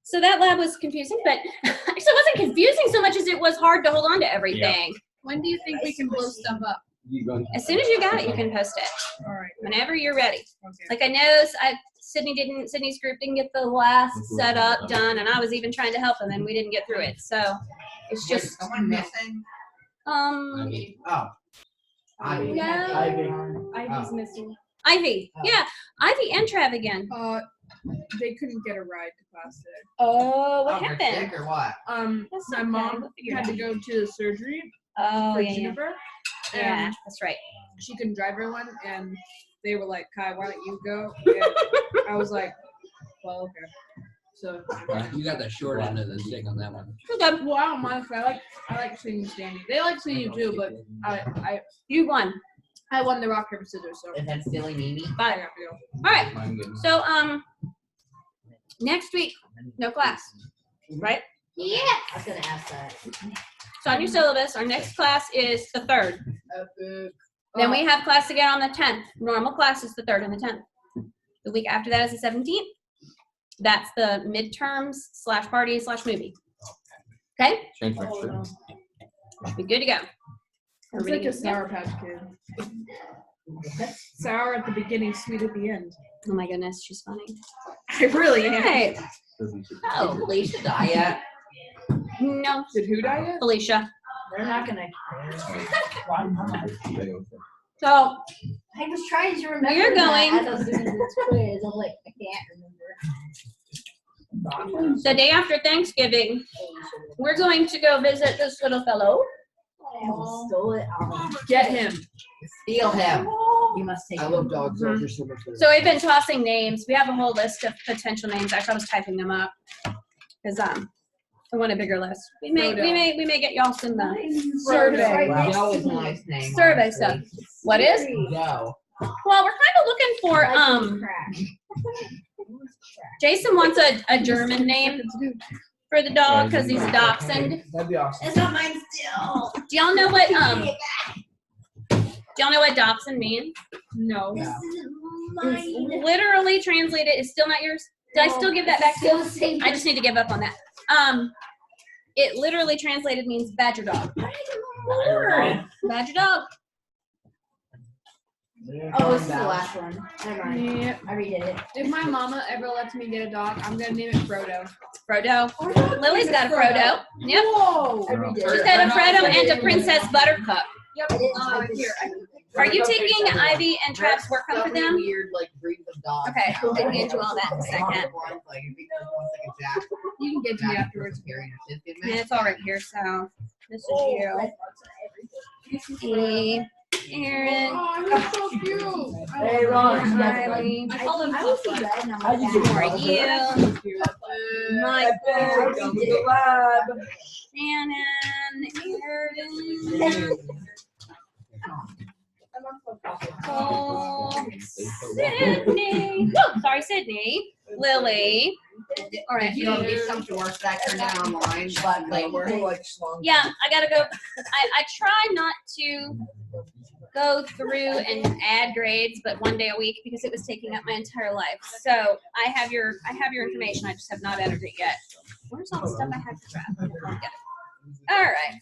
So that lab was confusing, but actually it wasn't confusing so much as it was hard to hold on to everything. When do you think we can blow stuff up? As soon as you got it, you can post it. All right. Whenever you're ready. Okay. Like I know Sydney's group didn't get the last setup done, and I was even trying to help them, and we didn't get through it. So it's just someone missing. Oh. Ivy. No. Ivy's missing. Ivy. Yeah. Ivy and Trav again. They couldn't get a ride to class today. Oh, what They're happened? sick or what? That's My okay. mom We'll figure it had to out. go to the surgery Oh, for yeah, yeah. Juniper. Yeah, And that's right. she couldn't drive everyone, and they were like, Kai, why don't you go? And I was like, well, okay. So You got the short end of the stick on that one. Okay. well, I don't mind. I like seeing you standing. They like seeing you too, but You won. I won the rock paper scissors, so Is that silly Mimi? I Bye. have to go. All right. So next week, no class, right? Yeah. I was gonna ask that. So on your syllabus, our next class is the 3rd. Then we have class again on the 10th. Normal class is the 3rd and the 10th. The week after that is the 17th. That's the midterms / party / movie. Okay? Change my shirt. Be good to go. It's like a Sour Patch Kid. Sour at the beginning, sweet at the end. Oh my goodness, she's funny. I really am. Hey. Did Oh, Felicia die yet? no. Did who die yet? Felicia. They're not gonna. So I was trying to remember. You're going- That as I was doing this quiz. I'm like, I can't remember. the day after Thanksgiving, we're going to go visit this little fellow. I stole it. Get him. Steal him. You must take I it. love dogs. They're so much better. So we've been tossing names. We have a whole list of potential names. Actually, I was typing them up because I want a bigger list. We may get y'all some survey Joe is a nice name. survey honestly. stuff. What is? Joe. Well, we're kind of looking for Jason wants a German name for the dog because he's dachshund. That'd be awesome. It's not mine still. Do y'all know what dachshund means? No. No. Mine. Literally translated is still not yours. Did I still give that back to you? Still the same. I just need to give up on that. It literally translated means badger dog. Badger dog. Oh, this is the last one. Never mind. Yeah. I redid it. If my mama ever lets me get a dog, I'm gonna name it Frodo. Frodo. Lily's got a Frodo. Yep. Whoa! I redid She's it. got a Frodo and a Princess Buttercup. I didn't type it. Here. Are you taking Ivy and Trav's work home for So many them? weird, like, breeds of dogs. Okay, I'll hand you all that in a second. Like, if you just want like a Jack. You can get to me Jack afterwards. Carrying a biscuit Yeah, man. it's all right here. So this is you. This is me. Aaron. Oh, he's so cute. Hey, Ron. Riley. I call him I see red and I'm I like, just Who are you? Mike. Shannon. Aaron. Cole. Sydney. Oh, sorry, Sydney. Lily. All right. You don't need some to work that turn down online, but like we're Yeah, I gotta go. I try not to go through and add grades, but one day a week because it was taking up my entire life. So I have your information. I just have not entered it yet. Where's all the stuff I have to grab? All right.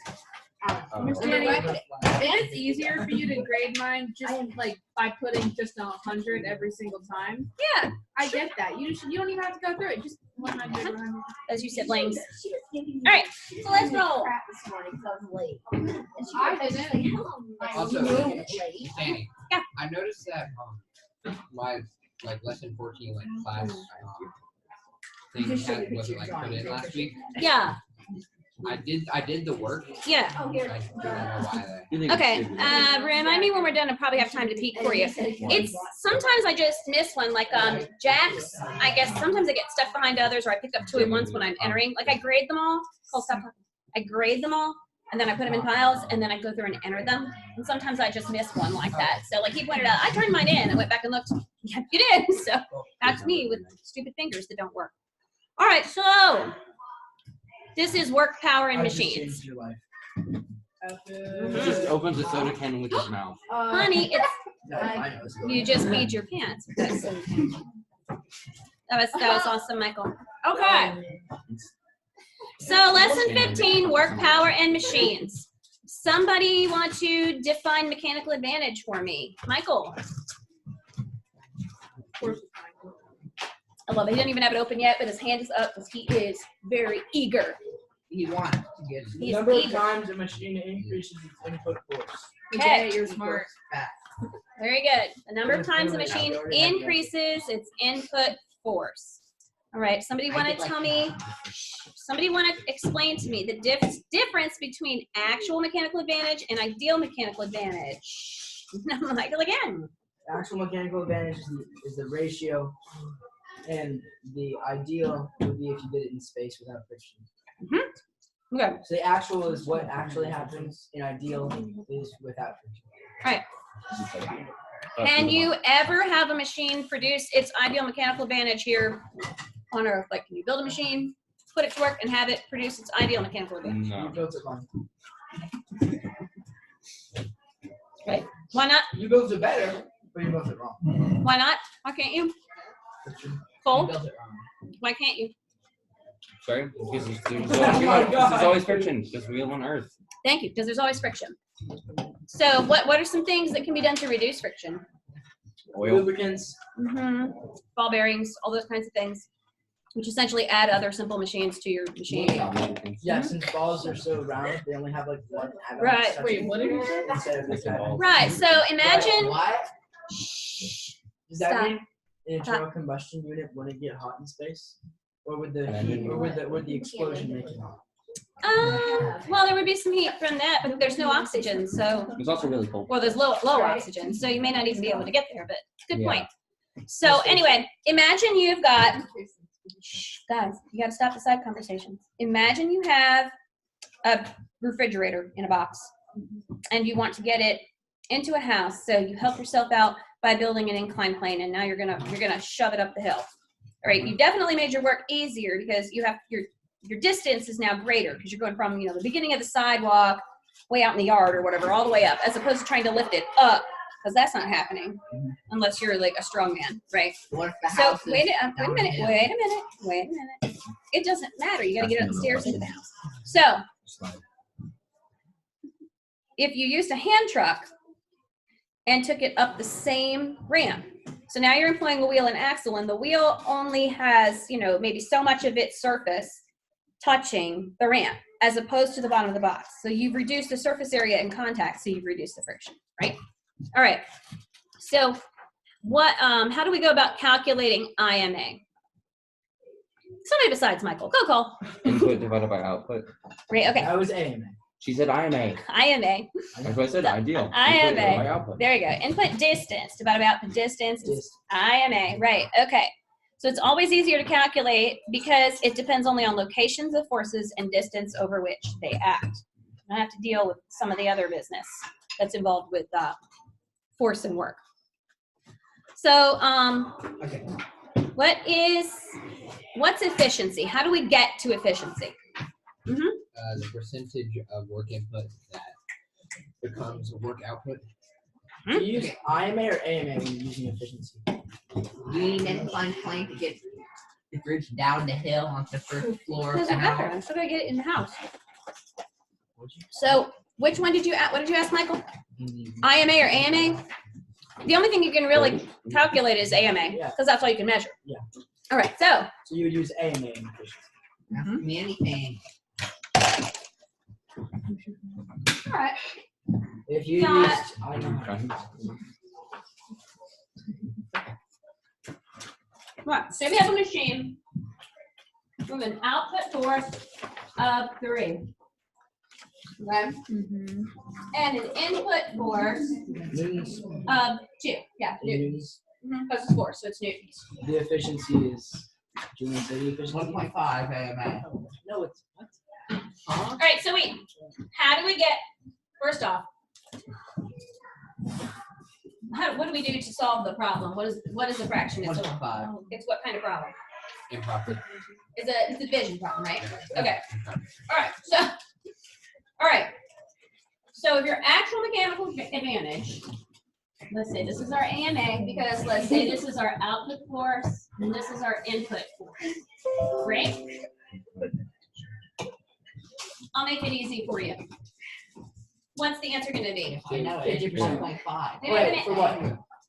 Miss Jenny, if it's easier for you to grade mine just like by putting just 100 every single time, Yeah, I get that. You don't even have to go through it. Just 100, 100. as you siblings. She was giving me All right, so let's roll. crap this morning because I was late. And she I was didn't. like, hello, my Also, late. Danny. Yeah. I noticed that my like lesson 14 like class thing had, wasn't like put in last week. Yeah, I did the work. yeah. Oh, I here. don't know why that. Okay, remind me when we're done. I'll probably have time to peek for you. It's sometimes I just miss one, like Jack's. I guess sometimes I get stuck behind others, or I pick up two at once when I'm entering. Like I grade them all. Cole, stop talking. I grade them all, and then I put them in piles, and then I go through and enter them. And sometimes I just miss one like that. So like he pointed out, I turned mine in. I went back and looked. Yep, you did. So that's me with stupid fingers that don't work. All right, so this is work, power, and machines. He just opens a soda can with his mouth. Honey, it's you just peed your pants. That was awesome, Michael. Okay. So lesson 15, work power and machines. Somebody want to define mechanical advantage for me? Michael. I love it. He doesn't even have it open yet, but his hand is up because he is very eager. You want to get He's Number of eager. times a machine increases its input force. Okay. You're smart. Very good. The number of times a machine increases its input force. All right. Somebody want to tell me? Somebody want to explain to me the difference between actual mechanical advantage and ideal mechanical advantage? Michael again. Actual mechanical advantage is the ratio, and the ideal would be if you did it in space without friction. Okay. So the actual is what actually happens, and ideal is without friction. Can you ever have a machine produce its ideal mechanical advantage here on Earth? Like, can you build a machine, put it to work, and have it produce its ideal mechanical advantage? You No. built it wrong. Right. Why not? You built it better, but you built it wrong. Why not? Why can't you? Friction. You Cole, built it wrong. why can't you? Sorry? Because there's Oh my God. always friction. Because we live on Earth. Thank you, because there's always friction. So what are some things that can be done to reduce friction? Oil. Lubricants. Ball bearings, all those kinds of things, which essentially add other simple machines to your machine. Yeah, since balls are so round, they only have like one add-on Right. section Wait, what did you say? instead of like that. Right, so imagine, What? Does that Stop. mean an internal combustion unit wouldn't get hot in space? Or would the An heat, engine. or would the explosion make it hot? well, there would be some heat from that, but there's no oxygen, so, It's also really cold. well, there's low oxygen, so you may not even be able to get there, but good Yeah. point. So anyway, imagine you've got, guys, you gotta stop the side conversations. Imagine you have a refrigerator in a box and you want to get it into a house, so you help yourself out by building an incline plane, and now you're gonna shove it up the hill. All right, you definitely made your work easier because you have your distance is now greater because you're going from the beginning of the sidewalk way out in the yard or whatever all the way up, as opposed to trying to lift it up, because that's not happening unless you're like a strong man, right? What if the So house is wait a down minute. hill? Wait a minute. It doesn't matter. You got to get up the stairs into the house. So if you used a hand truck and took it up the same ramp, so now you're employing a wheel and axle, and the wheel only has maybe so much of its surface touching the ramp as opposed to the bottom of the box. So you've reduced the surface area in contact, so you've reduced the friction, right? All right. So how do we go about calculating IMA? Somebody besides Michael. Go, Cole. Input divided by output. Right, okay. That was AMA. She said IMA. IMA. That's what I said. Ideal. Input IMA. divided by output. There you go. Input distance divided by output distance is Just IMA. Right, okay. So it's always easier to calculate because it depends only on locations of forces and distance over which they act. I have to deal with some of the other business that's involved with force and work. So okay. what's efficiency? How do we get to efficiency? The percentage of work input that becomes work output. Do you use IMA or AMA when you're using efficiency? You need an incline plane to get the bridge down the hill onto the first floor of the Doesn't matter. house. I'm still gonna get it in the house. Would you? So which one did you ask? What did you ask, Michael? IMA or AMA? The only thing you can really calculate is AMA Yeah. because that's all you can measure. Yeah. All right. So So you would use AMA in efficiency. Ask me anything. all right. If you Got- used IMA, Right. So we have a machine with an output force of 3. Okay. And an input force newtons, of 2. Yeah. Newtons. newtons, Because it's force, so it's newtons. the efficiency is, do you want to say the efficiency? 1.5 AMA. No, it's, what? Huh? All right. So how do we get? First off, what do we do to solve the problem? What is the fraction? It's 1.5. it's what kind of problem? Improper. It's a division problem, right? Okay. All right. So if your actual mechanical advantage let's say this is our AMA, because let's say this is our output force and this is our input force. Great. I'll make it easy for you. What's the answer going to be? I know, it's 50%. 1.5. Wait a Wait, minute. for what?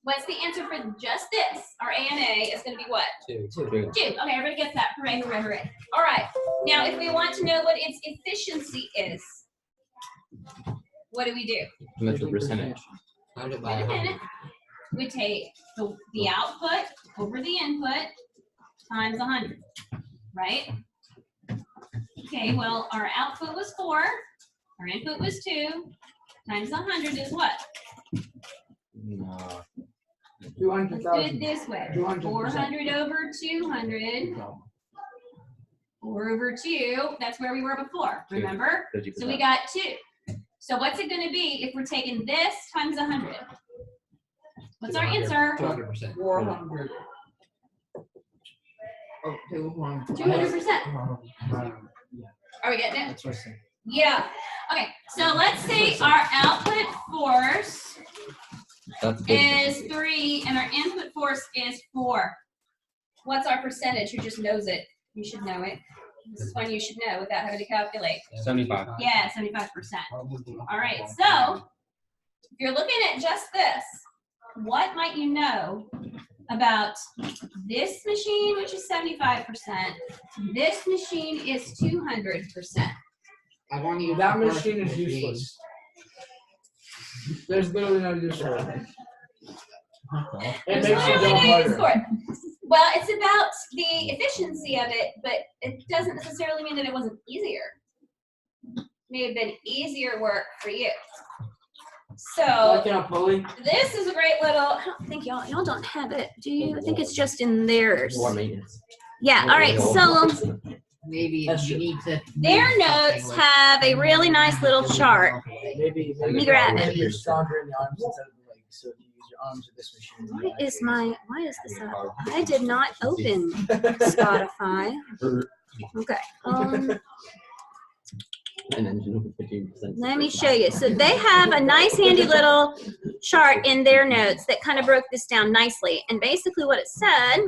What's the answer for just this? Our AMA is going to be what? 2. 2. 2. Okay, everybody gets that. Hooray, hooray, hooray. All right. Now, if we want to know what its efficiency is, what do we do? Measure percentage. Divided by Wait a 100. minute. We take the output over the input times 100, right? Okay, well, our output was 4, our input was 2, times 100 is what? No. Let's do it 200,000. this way. 200%. 400 over 200, 4 over 2, that's where we were before, remember? 50%. So we got 2. So what's it going to be if we're taking this times 100? What's our answer? 200%. 400. Oh, 200. 200%. Are we getting it? That's what I'm saying. Yeah. Okay, so let's say our output force That's good. is 3 and our input force is 4. What's our percentage? Who just knows it? You should know it. This is one you should know without having to calculate. 75. Yeah, 75%. All right, so if you're looking at just this, what might you know about this machine, which is 75%? This machine is 200%. I want you That to machine is useless. There's literally no use for it. It There's makes your literally job no use harder. for it. Well, it's about the efficiency of it, but it doesn't necessarily mean that it wasn't easier. It may have been easier work for you. So Like in a pulley. this is a great little, I don't think y'all don't have it, do you? I think it's just in theirs. More maintenance. Yeah, all right, so maybe That's you true. need to. their move something notes with- have a really nice little chart. Maybe Let me grab it. you're stronger in the arms instead of the legs. So if you use your arms with this machine. Why is this up? I did not open Spotify. Okay. And then 15%. Let me show you. So they have a nice handy little chart in their notes that kind of broke this down nicely. And basically what it said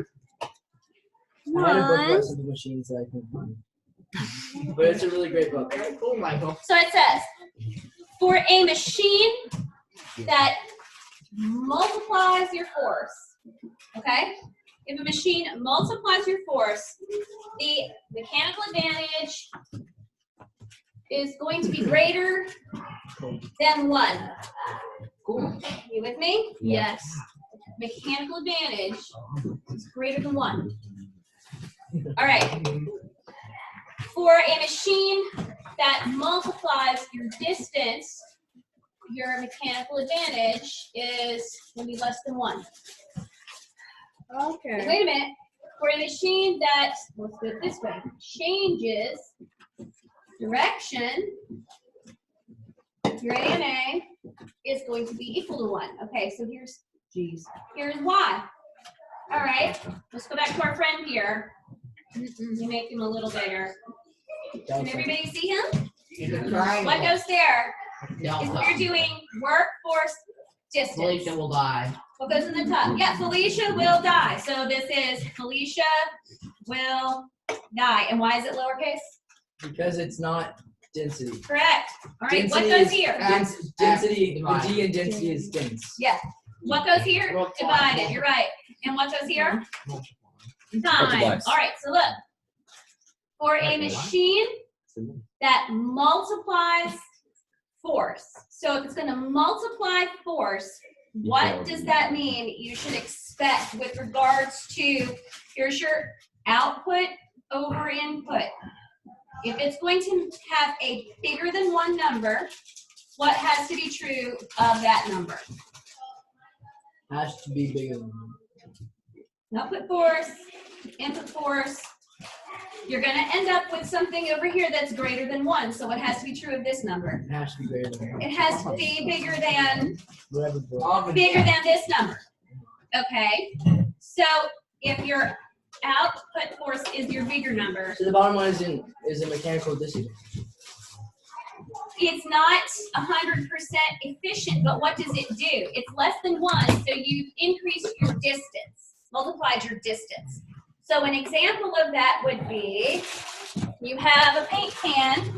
I had a book about was, some of the machines that I couldn't find. But it's a really great book. Very cool, Michael. so it says, for a machine that multiplies your force, okay? If a machine multiplies your force, the mechanical advantage is going to be greater than 1. Cool. You with me? Yeah. Yes. Mechanical advantage is greater than 1. All right. For a machine that multiplies your distance, your mechanical advantage is going to be less than 1. Okay. Wait a minute. For a machine that, let's do it this way, changes direction, your AMA is going to be equal to 1. Okay, so here's why. All right, let's go back to our friend here. We make him a little bigger. Can everybody see him? It's a What triangle. goes there is Delta. we're doing workforce distance. Felicia will die. What goes in the top? Yeah, Felicia will die. So this is Felicia will die. And why is it lowercase? Because it's not density. Correct. All right, what Density goes is- here? Density, the Divided. D in density is dense. Yeah. What goes here? Multiply. Divided. You're right. And what goes here? Times. Multiplies. All right, so look. For a machine that multiplies force. So if it's going to multiply force, what does that mean you should expect with regards to, here's your output over input. If it's going to have a bigger than 1 number, what has to be true of that number? Has to be bigger than Output force, input force. You're going to end up with something over here that's greater than 1. So what has to be true of this number? it has to be greater than It has to be bigger than this number. Okay. So if your output force is your bigger number, So the bottom line is in mechanical distance. it's not 100% efficient, but what does it do? It's less than 1, so you've increased your distance, multiplied your distance. So an example of that would be, you have a paint can,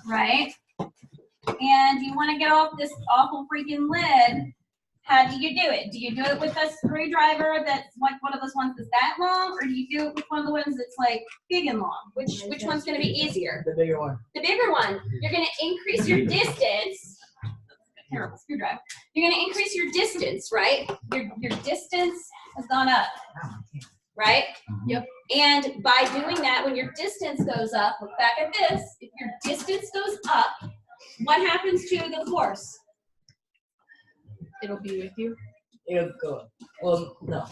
right? And you want to get off this awful freaking lid. How do you do it? Do you do it with a screwdriver that's like one of those ones that's that long, or do you do it with one of the ones that's like big and long? Which one's going to be easier? The bigger one. The bigger one. You're going to increase your distance. Terrible screwdriver. You're going to increase your distance, right? Your distance has gone up, right? Yep. And by doing that, when your distance goes up, look back at this. If your distance goes up, what happens to the force? It'll be with you. It'll go up. Well, no.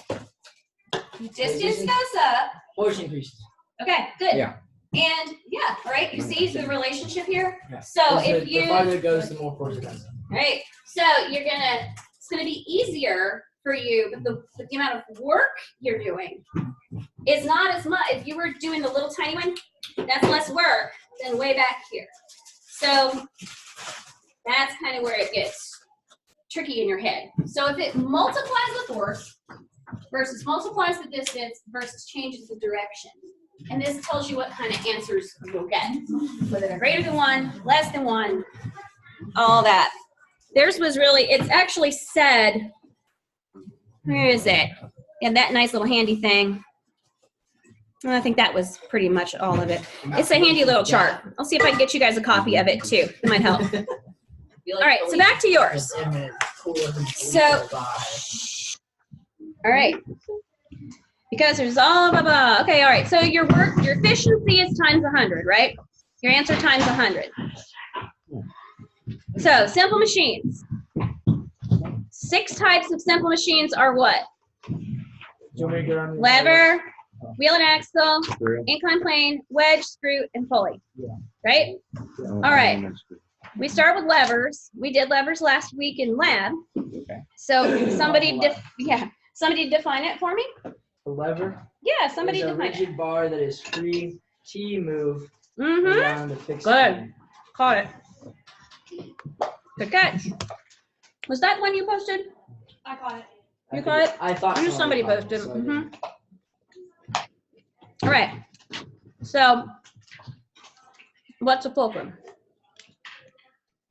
Distance goes up. Force increases. Okay, good. Yeah. And yeah, all right. You see the relationship here. Yeah. So 'Cause if the you, farther it goes, the more force it does. right. So it's gonna be easier for you, but the amount of work you're doing is not as much. If you were doing the little tiny one, that's less work than way back here. So that's kind of where it gets tricky in your head. So if it multiplies the force versus multiplies the distance versus changes the direction, and this tells you what kind of answers you'll get, whether they're greater than 1, less than 1, all that. Theirs was really, it's actually said, where is it? And that nice little handy thing. Well, I think that was pretty much all of it. It's a handy little chart. I'll see if I can get you guys a copy of it too. It might help. All right, so back to yours. So, all right. Because there's all blah, blah. Okay, all right. So your efficiency is times 100, right? Your answer times 100. So simple machines. 6 types of simple machines are what? Lever, wheel and axle, incline plane, wedge, screw, and pulley. Right? All right. We start with levers. We did levers last week in lab. Okay. So somebody define it for me. A lever Yeah, somebody is a define it. rigid bar that is free to move Mm-hmm. around a fixed Good. plane. Caught it. Good catch. Was that one you posted? I caught it. You caught it? I thought I knew somebody caught it, posted. so I didn't. All right. So, what's a fulcrum?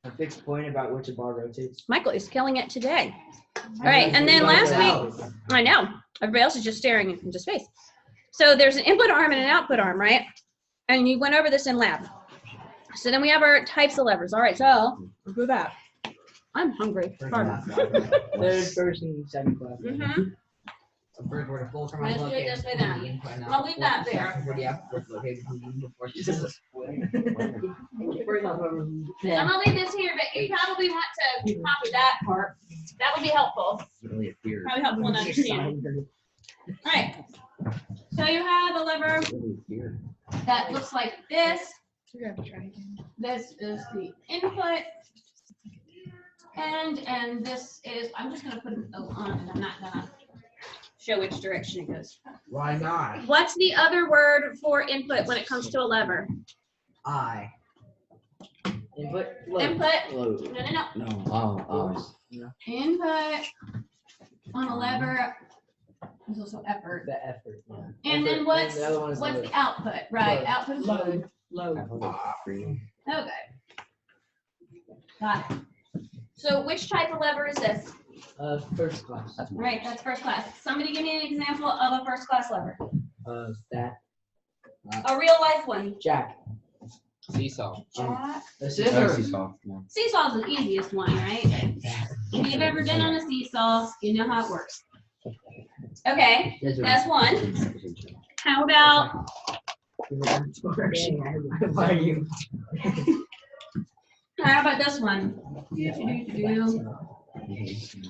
A fixed point about which a bar rotates. Michael is killing it today. All right, and then last week, I know, everybody else is just staring into space. So there's an input arm and an output arm, right? And you went over this in lab. So then we have our types of levers. All right, so let's go back. I'm hungry. Pardon. Third, first, and second class. Mm-hmm. First word of fulcrum Let's is do it located this way between then. the input and I'll leave that output. there. Second word, the output is located between the input and I'm gonna leave this here, but you probably want to copy that part. That would be helpful. Really appears. Probably helpful in understanding. All right. So you have a lever Really appears. that looks like this. We're gonna try again. This is the input. And this is, I'm just gonna put an O on it. I'm not gonna show which direction it goes. Why not? What's the other word for input when it comes to a lever? I. Input. Load. Input. Load. No. No. Oh. Input on a lever is also effort. The effort. Yeah. And then Effort, what's the other one is what's load. the output? Right. Load. Output is load. Load. Okay. Got it. So which type of lever is this? First class. Right, that's first class. Somebody give me an example of a first class lever. That. A real life one. Jack. Seesaw. Jack. The scissors. Seesaw's the easiest one, right? If you've ever been on a seesaw, you know how it works. Okay, that's one. How about how about this one? All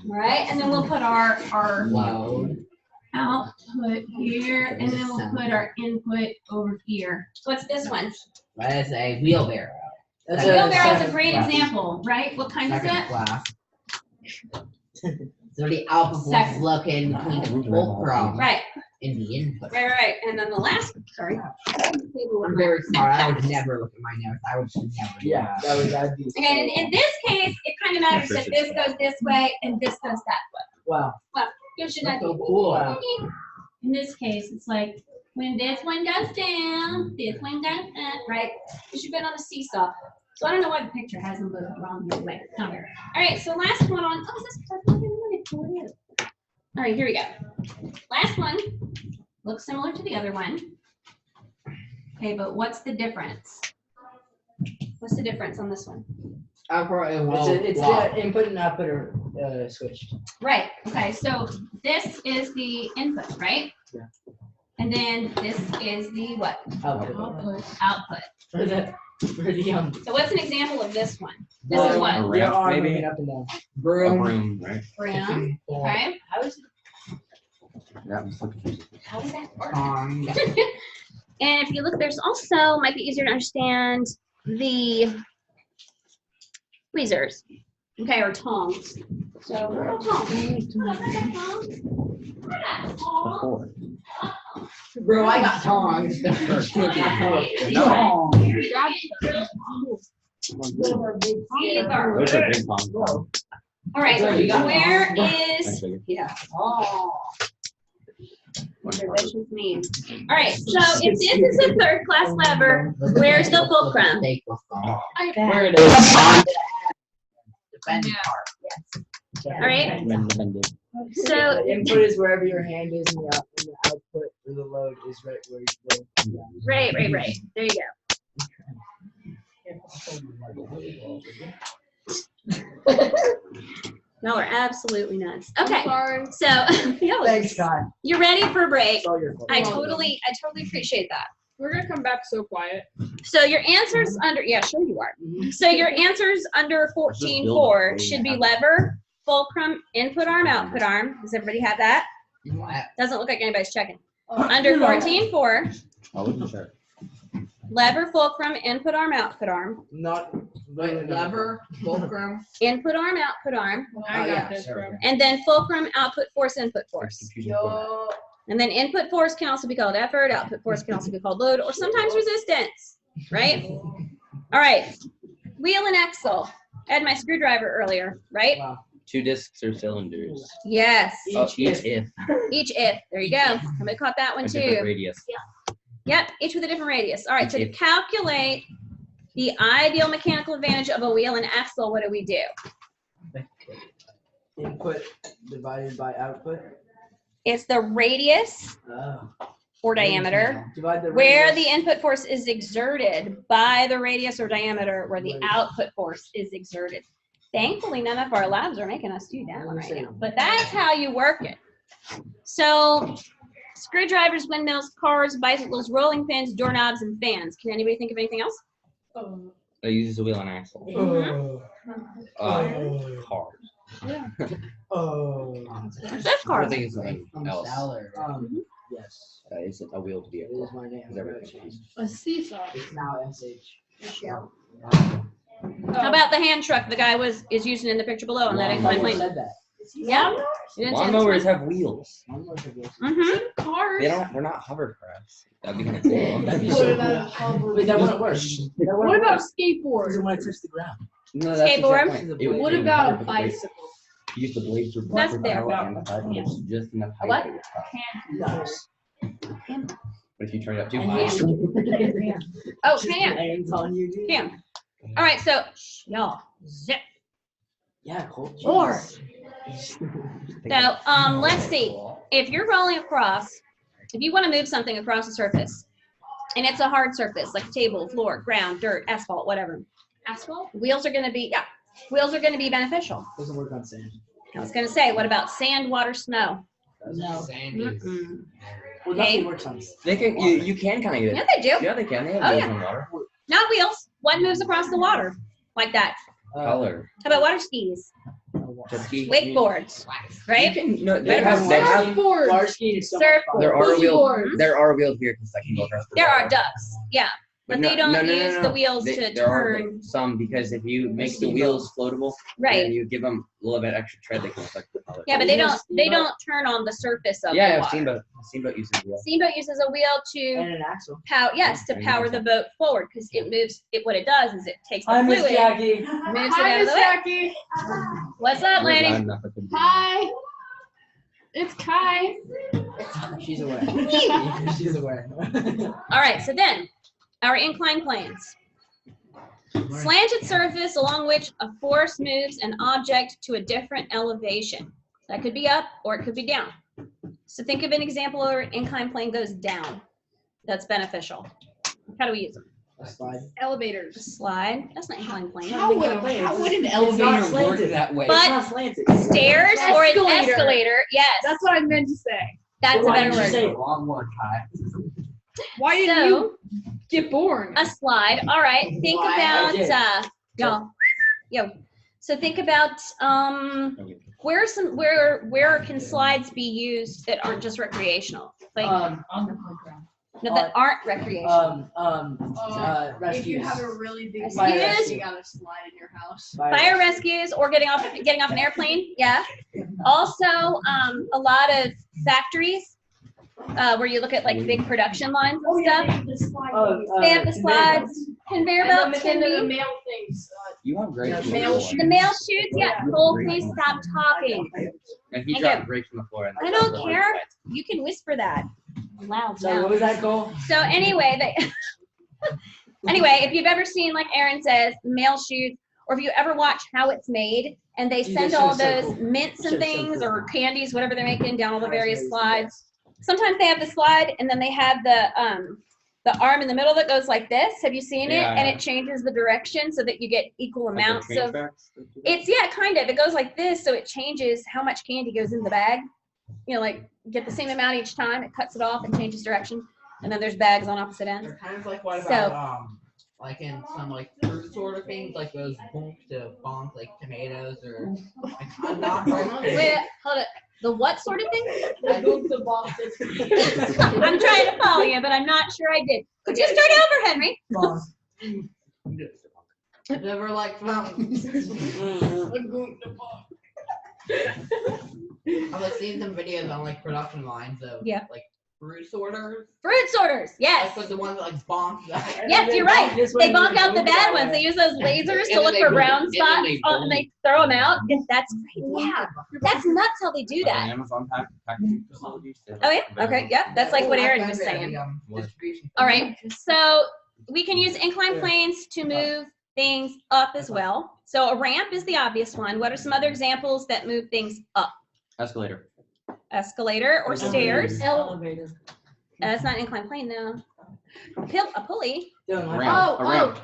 right, and then we'll put our Load. output here, and then we'll put our input over here. What's this one? That is a wheelbarrow. That's The wheelbarrow is a second great class. example, right? What kind is Second it? class. So the output was Second. located between the fulcrum Right, and the input. right. And then the last, sorry, table with I'm my very smart. I would notes. never look at my notes. I would just never. do Yeah, that. that'd be. Okay, and in this case, it kind of matters that this goes this way and this goes that way. Wow. Gives you That's that. so cool. Wow. In this case, it's like when this one goes down, this one goes up, right? Because you've been on a seesaw. So I don't know why the picture has them both wrong here. Wait, come here. All right, so last one on. Oh, is this purple? All right, here we go. Last one looks similar to the other one. Okay, but what's the difference? What's the difference on this one? I probably will. It's the input and output are switched. Right. Okay, so this is the input, right? Yeah. And then this is the what? Output. Output. For the So what's an example of this one? This is A what? Your ramp, arm maybe? moving up and down. A broom. room, right? Brown. Okay. How is it? That was so confusing. How does that work? And And if you look, there's also, might be easier to understand, the tweezers, okay, or tongs. So, what are tongs? Before. bro, I got tongs. No. Those are big palms. All right, There you go. where is, That's bigger. yeah. One Your part. vicious mean. All right, so if this is a third class lever, where's the fulcrum? Where it is. The bending Yeah. part. All right, Bend it. so, The input is wherever your hand is, and the output or the load is right where you go. right. There you go. Y'all are absolutely nuts. Okay, Sorry. so, y'all- Thanks, Scott. you're ready for a break. It's all your fault. I totally appreciate that. We're gonna come back so quiet. So your answers under, yeah, sure you are. So your answers under 14.4 should be lever, fulcrum, input arm, output arm. Does everybody have that? Doesn't look like anybody's checking. Under 14.4, I wasn't sure. lever, fulcrum, input arm, output arm. Not Lever, fulcrum. Input arm, output arm. I got yeah, this, bro. And then fulcrum, output force, input force. Yo. And then input force can also be called effort, output force can also be called load, or sometimes resistance, right? All right, wheel and axle. I had my screwdriver earlier, right? Wow. 2 discs or cylinders. Yes, Oh, each if. each if. There you go. Somebody caught that one A different too. radius. Yep, each with a different radius. All right, so to If. calculate the ideal mechanical advantage of a wheel and axle, what do we do? Input divided by output. It's the radius or diameter Divide the where radius. the input force is exerted by the radius or diameter where the output force is exerted. Thankfully, none of our labs are making us do that one right now, but that's how you work it. So, screwdrivers, windmills, cars, bicycles, rolling pins, doorknobs, and fans. Can anybody think of anything else? It uses a wheel and axle. Cars. That's I cars. think it's something else. Yes. It's a wheeled It vehicle. is my name. Is everything. A seesaw. It's now SH. How about the hand truck the guy is using in the picture below on that inclined Someone plane? said that. Yeah. You didn't say this Lawnmowers one? have wheels. Mhm. Cars. They're not hovercrafts. That'd be kind of cool. That'd be What so about cool. But that wouldn't work. That What wouldn't about work. skateboard? Doesn't want to touch the ground. No, that's Skateboard? the point. It would- What it would about hover a with the blade. bicycle? Use the blade for That's for fair. power and the height, it's just enough height. what? that it's fine. Nice. But if you turn it up too And high, Oh, Cam. Hands on you, dude. Cam. All right, so y'all zip. Yeah, cool. Or- So let's see. If you're rolling across, if you want to move something across a surface, and it's a hard surface like table, floor, ground, dirt, asphalt, whatever, Asphalt? wheels are going to be beneficial. Doesn't work on sand. I was going to say, what about sand, water, snow? No. Sandy is Mm-mm. Well, Okay. nothing works on. they can. You can kind of get Yeah, it. they do. Yeah, they can. They have Oh, wheels yeah. on water. Not wheels. What moves across the water like that? Color. How about water skis, Jet ski. wakeboards, You right? can. No, They have- Surfboard. Water skiing is so much Surf- fun. There are Boogie wheels. boards. There are wheels here because I can go across the There water. are ducks. Yeah. But no, they don't no, no, use no, the no. wheels to There are turn. some because if you make the Steamboat. wheels floatable, Right. and you give them a little bit extra tread, they can affect the color. Yeah, but Isn't they there don't. a They steamboat? don't turn on the surface of the Yeah, water. Steamboat uses wheel. Steamboat uses a wheel to And an axle. power. Yes, to There you power go. the boat forward because it moves. What it does is it takes the Hi, Miss fluid, Jackie. moves it Hi, out of Miss the way. Jackie. What's up, You're lady? loud enough, I couldn't hear you. Hi. It's Kai. She's aware. She's aware. All right. So then, our inclined planes. Slanted surface along which a force moves an object to a different elevation. That could be up or it could be down. So think of an example where an inclined plane goes down. That's beneficial. How do we use them? A slide. Elevators. Slide. That's not inclined plane. How would an not elevator work slanted. that way? But- It's not slanted. Stairs or an Escalator. escalator. Yes, That's what I meant to say. that's a Why better did you word. say it? Wrong word, Kai. Why didn't So you get born? a slide. All right. Think Why? about I did. yo. So think about where can slides be used that aren't just recreational? Like On the no, that aren't recreational. rescues. If you have a really big Rescues? fire, you gotta slide in your house. Fire rescues or getting off an airplane. Yeah. Also, a lot of factories where you look at like big production lines and stuff. They have the slides, conveyor belts can be. mail things. You have great. Yeah, mail floor. shoot. The mail chutes, yeah. Cole, please stop talking. And he Thank dropped you. grapes on the floor. And I don't care. You can whisper that loud. Sorry, now. what was that goal? So anyway, anyway, if you've ever seen, like Aaron says, mail shoots, or if you ever watch How It's Made, and they Dude, send that shit all was so those cool. mints and That shit was so things cool. or candies, whatever they're making, down all the How It's various Made is the slides. Sometimes they have the slide, and then they have the arm in the middle that goes like this. Have you seen it? Yeah, And yeah. it changes the direction so that you get equal Like the amounts train of. tracks? It's kind of. It goes like this, so it changes how much candy goes in the bag. You know, like get the same amount each time. It cuts it off and changes direction. And then there's bags on opposite ends. They're kind of like what So- about like in some like fruit sort of things, like those bonk to bonk, like tomatoes or. Like, I'm not Wait, hold it. The what sort of thing? I go to the boxes. I'm trying to follow you, but I'm not sure I did. Could you start over, Henry? Boss. Have you ever like found? I've like seen some videos on like production lines of Yeah. like fruit sorters. Fruit sorters. Yes. Like with the ones that like bonk. Yes, you're right. They bonk out the bad ones. They use those lasers to And look then for they- brown and then spots, they and they throw them out. Yes, that's great. Yeah, that's nuts how they do that. Amazon packaging facilities. Oh yeah. Okay. Yep. That's like what Aaron was saying. All right. So we can use inclined planes to move things up as well. So a ramp is the obvious one. What are some other examples that move things up? Escalator. Escalator or stairs. Elevator. That's not an inclined plane, though. A pulley. Dylan, what? Ramp.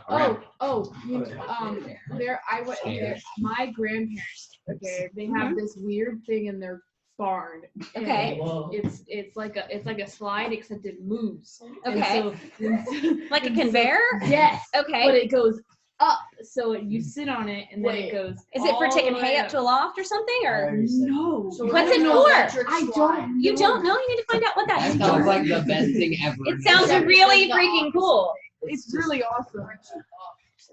A ramp. A ramp. There, I went there. My grandparents, okay, they have this weird thing in their barn. and Okay. Whoa. It's like a slide except it moves. And Okay. so- Like a conveyor. Yes. Okay. But it goes up, so you sit on it, and then it goes. Is it for all taking the hay way up to a loft or something, or No. What's it for? I don't. you don't know? You need to find out what that That is. sounds like the best thing ever. It sounds really freaking cool. It's really awesome.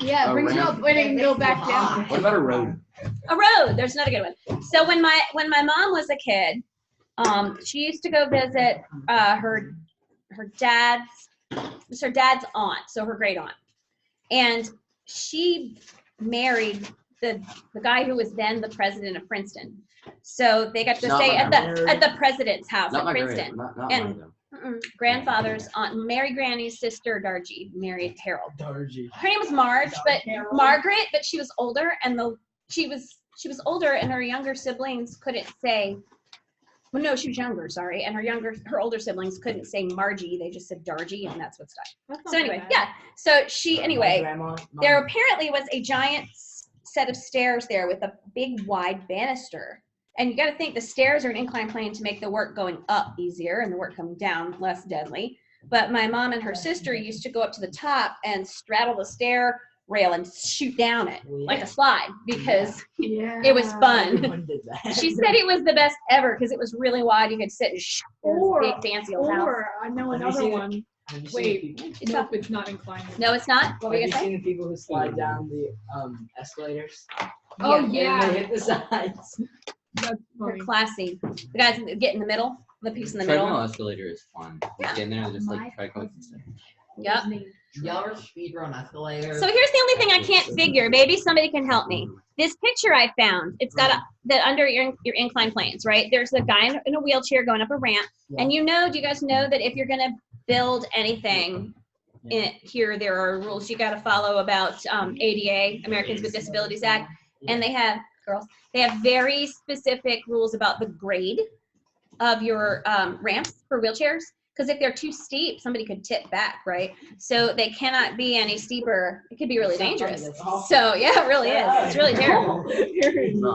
Yeah, A brings it ramp. up when it can go back down. What about a road? A road. There's another good one. So when my mom was a kid, she used to go visit her dad's aunt, so her great aunt, and she married the guy who was then the president of Princeton. So they got to Not stay my at the president's house Not at my Princeton. great. Not And- mine, though. Grandfather's aunt, Mary Granny's sister, Dargie, married Harold. Dargy. Her name was Marge, but Margaret, but she was older, and she was older, and her younger siblings couldn't say. Well, no, she was younger, sorry, and her older siblings couldn't say Margie; they just said Dargie, and that's what stuck. So anyway, yeah. So there apparently was a giant set of stairs there with a big wide banister. And you got to think the stairs are an inclined plane to make the work going up easier and the work coming down less deadly. But my mom and her sister used to go up to the top and straddle the stair rail and shoot down it like a slide because Yeah. it was fun. Everyone did that. She said it was the best ever because it was really wide. You could sit and shoot those Or- big fancy old house. Or I know Have you another seen it? one. Have you seen the Wait. people? Nope, it's not inclined. No, it's not. What were Have you you gonna say? seen the people who slide down the escalators? Oh And yeah, they hit the sides. that's They're funny. classy. The guys that get in the middle, the piece in the middle. Treadmill escalator is fun. Just get in there and just like try to go. Yep. Y'all are speedrun escalators. So here's the only thing I can't figure. Maybe somebody can help me. This picture I found, it's got the under your inclined planes, right? There's a guy in a wheelchair going up a ramp, and do you guys know that if you're gonna build anything here, there are rules you got to follow about ADA, Americans with Disabilities Act, and they have very specific rules about the grade of your ramps for wheelchairs. Because if they're too steep, somebody could tip back, right? So they cannot be any steeper. It could be really dangerous. So yeah, it really is. It's really terrible.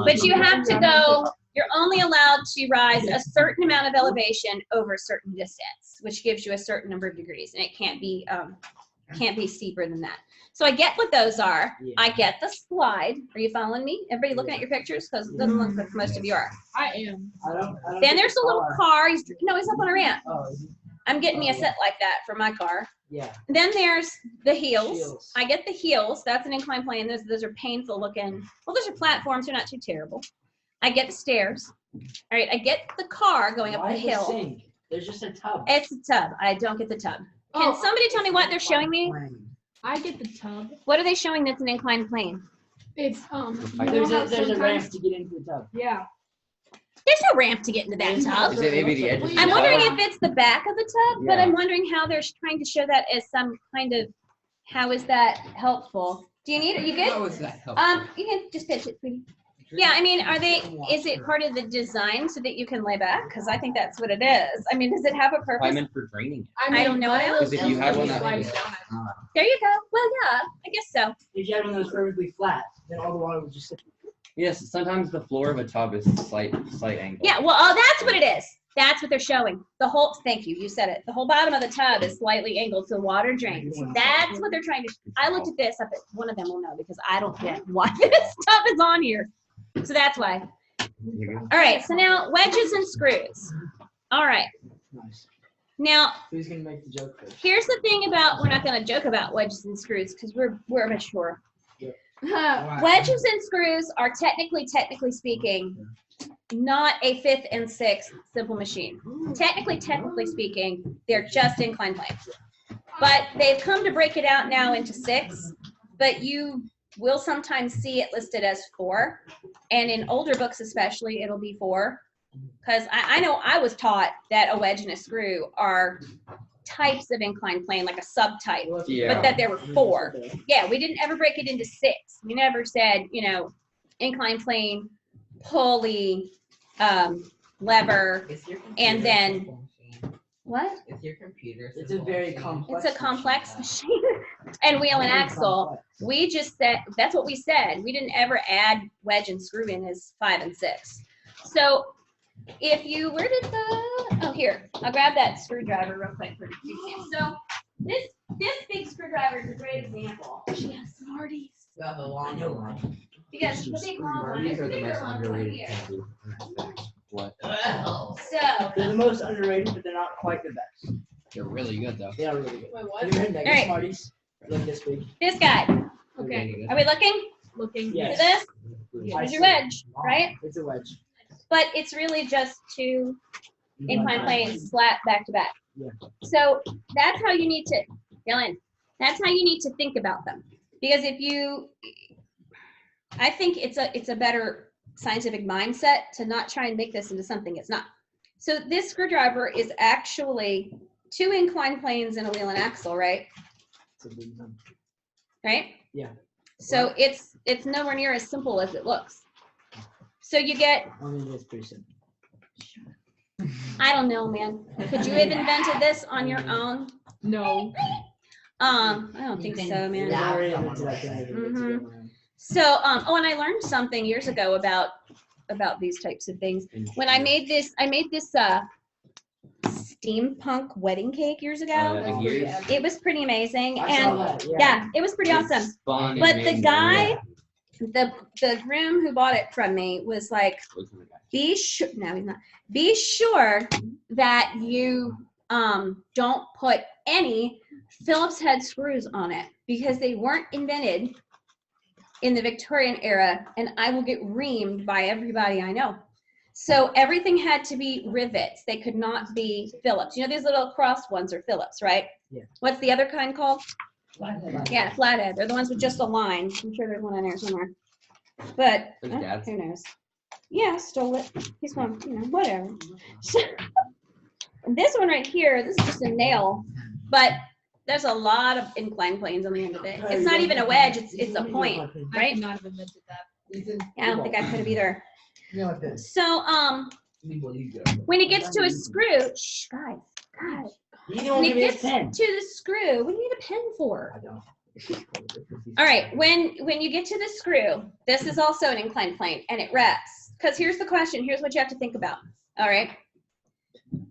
But you have to go, you're only allowed to rise a certain amount of elevation over a certain distance, which gives you a certain number of degrees, and it can't be steeper than that. So I get what those are. Yeah. I get the slide. Are you following me? Everybody looking at your pictures? Because it doesn't look like most of you are. I am. I don't Then get there's the a little car. car. He's up on a ramp. Oh, is he? I'm getting me a set like that for my car. Yeah. Then there's the heels. Heels. I get the heels. That's an inclined plane. Those are painful looking. Well, those are platforms. They're not too terrible. I get the stairs. All right. I get the car going up Why the the hill. sink? There's just a tub. It's a tub. I don't get the tub. Can Oh, somebody tell me what they're showing me? I get the tub. What are they showing that's an inclined plane? It's you know There's how a ramp sometimes- to get into the tub. Yeah. There's no ramp to get into that tub. Is it maybe the edge of the I'm tub? wondering if it's the back of the tub, but Yeah. I'm wondering how they're trying to show that as some kind of, how is that helpful? Do you need it? You good? How is that helpful? You can just pitch it, sweetie. Yeah, I mean, is it part of the design so that you can lay back? Because I think that's what it is. I mean, does it have a Why purpose? meant for draining. I don't know. Because if you have one that Slides is- down. There you go. Well, yeah, I guess so. If you had one that was perfectly flat, then all the water would just sit. Yes, sometimes the floor of a tub is slight angle. Yeah, well, oh, that's what it is. That's what they're showing. The whole, thank you, you said it. The whole bottom of the tub is slightly angled so water drains. That's what they're trying to, I looked at this, I bet one of them will know because I don't get why this stuff is on here. So that's why. All right, so now wedges and screws. All right, Nice. now Who's gonna make the joke first? here's the thing about, we're not gonna joke about wedges and screws because we're mature. Wedges and screws are technically speaking, not a 5th and 6th simple machine. Technically speaking, they're just inclined planes. But they've come to break it out now into 6, but you will sometimes see it listed as 4. And in older books especially, it'll be 4. Because I know I was taught that a wedge and a screw are types of inclined plane, like a subtype. Yeah. But that there were 4. Yeah, we didn't ever break it into 6. We never said, inclined plane, pulley, lever. Is your And computer then- a simple machine? What? Is your computer It's a simple very machine? complex. It's a complex machine. And wheel and Very axle. complex. We just said, that's what we said. We didn't ever add wedge and screw in as 5 and 6. So if you, oh, here, I'll grab that screwdriver real quick for you. So this big screwdriver is a great example. She has Smarties. You have a long one. Because the big long one is These are the bigger most one right underrated here. candy. What? Well, So, They're the most underrated, but they're not quite the best. They're really good though. They are really good. Wait, Have what? you heard Mega Alright. Smarties? Like this big. this guy, Okay. are we looking? Looking. Yeah. At this? I Here's your see. wedge, right? It's a wedge. But it's really just 2 inclined planes flat back to back. Yeah. So that's how you need to, Dylan, that's how you need to think about them. Because I think it's a better scientific mindset to not try and make this into something it's not. So this screwdriver is actually 2 inclined planes and a wheel and axle, right? It's a big one. Right? Yeah. So it's nowhere near as simple as it looks. So you get, I mean, it's pretty simple. I don't know, man. Could you have invented this on your own? No. I don't think so, man. Yeah. Already into that thing that it's Mhm. going So, oh, and I learned something years ago about these types of things. When I made this steampunk wedding cake years ago. on. It was pretty amazing, I saw and that, yeah, it was pretty awesome. Fun, But the amazing, guy- yeah. The groom who bought it from me was like, Looks like a guy. be sure, no, he's not. Be sure that you don't put any Phillips head screws on it because they weren't invented in the Victorian era, and I will get reamed by everybody I know. So everything had to be rivets. They could not be Phillips. You know these little cross ones are Phillips, right? Yeah. What's the other kind called? Flathead. Yeah, flathead. They're the ones with just a line. I'm sure there's one in there somewhere. But There's Dad's. who knows? Yeah, stole it. He's going, whatever. This one right here, this is just a nail, but there's a lot of inclined planes on the end of it. It's not even a wedge, it's a point, I right? could not have invented that. I don't think I could have either. Yeah, like this. So, when it gets to a screw, shh, guys, You when don't it give me a gets pen. to the screw, what do you need a pen for? I don't. All right, when you get to the screw, this is also an inclined plane, and it rests. Because here's the question, here's what you have to think about, all right?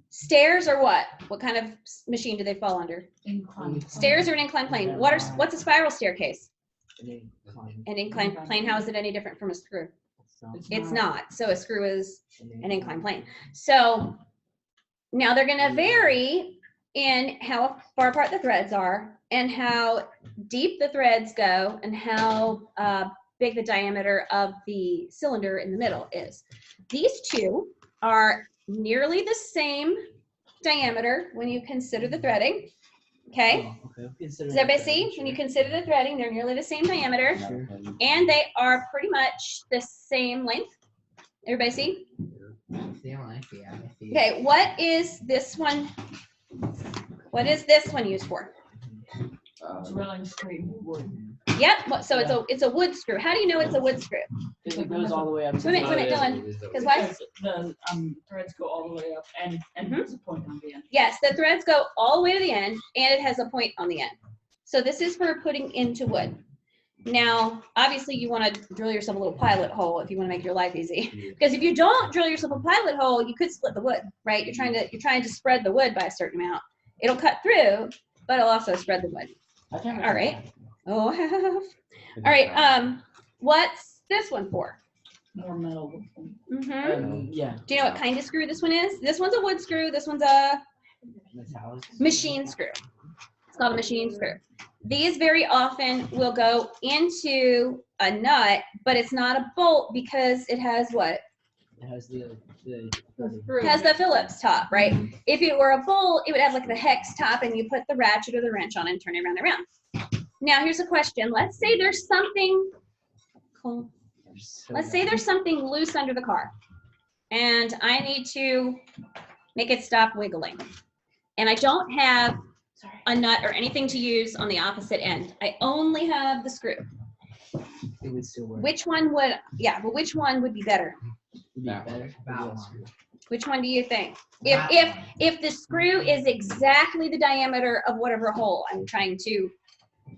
Stairs are what? What kind of machine do they fall under? Inclined. Stairs are an inclined plane. What's a spiral staircase? An incline. An inclined plane, how is it any different from a screw? It's not. So a screw is an inclined plane. So now they're going to vary in how far apart the threads are and how deep the threads go and how big the diameter of the cylinder in the middle is. These two are nearly the same diameter when you consider the threading. Okay? Does everybody see? When you consider the threading, they're nearly the same diameter. And they are pretty much the same length. Everybody see? Okay, what is this one? What is this one used for? Drilling straight wood. Yep, so it's a wood screw. How do you know it's a wood screw? It goes all the way up to Swim it, Dylan. Because why? Because the threads go all the way up and there's a point on the end. Yes, the threads go all the way to the end, and it has a point on the end. So this is for putting into wood. Now, obviously, you want to drill yourself a little pilot hole if you want to make your life easy. Because if you don't drill yourself a pilot hole, you could split the wood, right? You're trying to spread the wood by a certain amount. It'll cut through, but it'll also spread the wood. All right. Oh, all right. What's this one for? More metal. Mm-hmm. Yeah. Do you know what kind of screw this one is? This one's a wood screw. This one's a Metallic. machine screw. It's called a machine screw. These very often will go into a nut, but it's not a bolt because it has what? It has the It has the Phillips top, right? If it were a bolt, it would have like the hex top, and you put the ratchet or the wrench on and turn it around and around. Now, here's a question. Let's say there's something cool. Let's say there's something loose under the car, and I need to make it stop wiggling. And I don't have a nut or anything to use on the opposite end. I only have the screw. It would still work. Which one would, yeah, but which one would be better? Would be better. Which one do you think? If the screw is exactly the diameter of whatever hole I'm trying to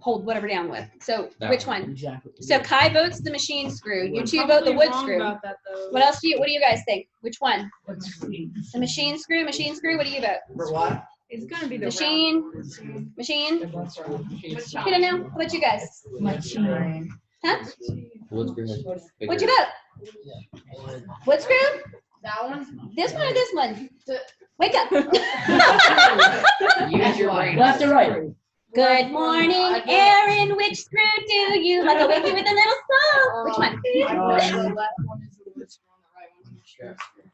hold whatever down with. So which one? Exactly. So Kai votes the machine screw. You two vote the wood screw. About that, though. What else what do you guys think? Which one? Machine. The machine screw, machine screw, what do you vote? For what? It's gonna be the Machine, machine? I don't know. How about you guys? Machine. Huh? Wood screw has What'd you bigger- vote? Wood screw? That one? This one or this one? Wake up. Use your brain. Left or right? Good morning, Aaron. Which screw do you like? I'll wake you with a little song. Which one?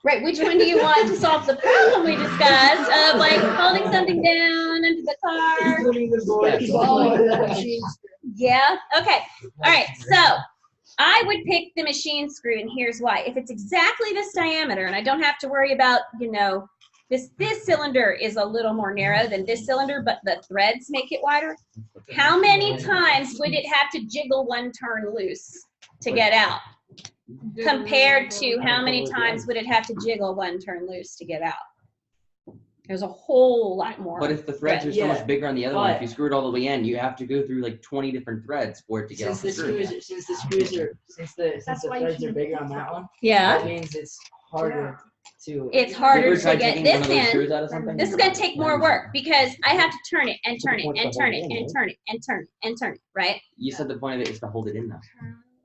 Right, which one do you want to solve the problem we discussed of like holding something down under the car? Including the board. Yeah, okay. All right, so I would pick the machine screw, and here's why. If it's exactly this diameter, and I don't have to worry about, this cylinder is a little more narrow than this cylinder, but the threads make it wider. How many times would it have to jiggle one turn loose to get out? Compared to how many times would it have to jiggle one turn loose to get out? There's a whole lot more. But if the threads are so Yeah. much bigger on the other one, if But- you screw it all the way in, you have to go through like 20 different threads for it to get off the screw. Since the threads are bigger on that one, Yeah, that means it's harder to. it's You harder ever to tried get taking one this of those in. screws out of something? This is gonna take more work because I have to turn it and turn it and turn it and turn it and turn it and turn it, right? You said the point of it is to hold it in though.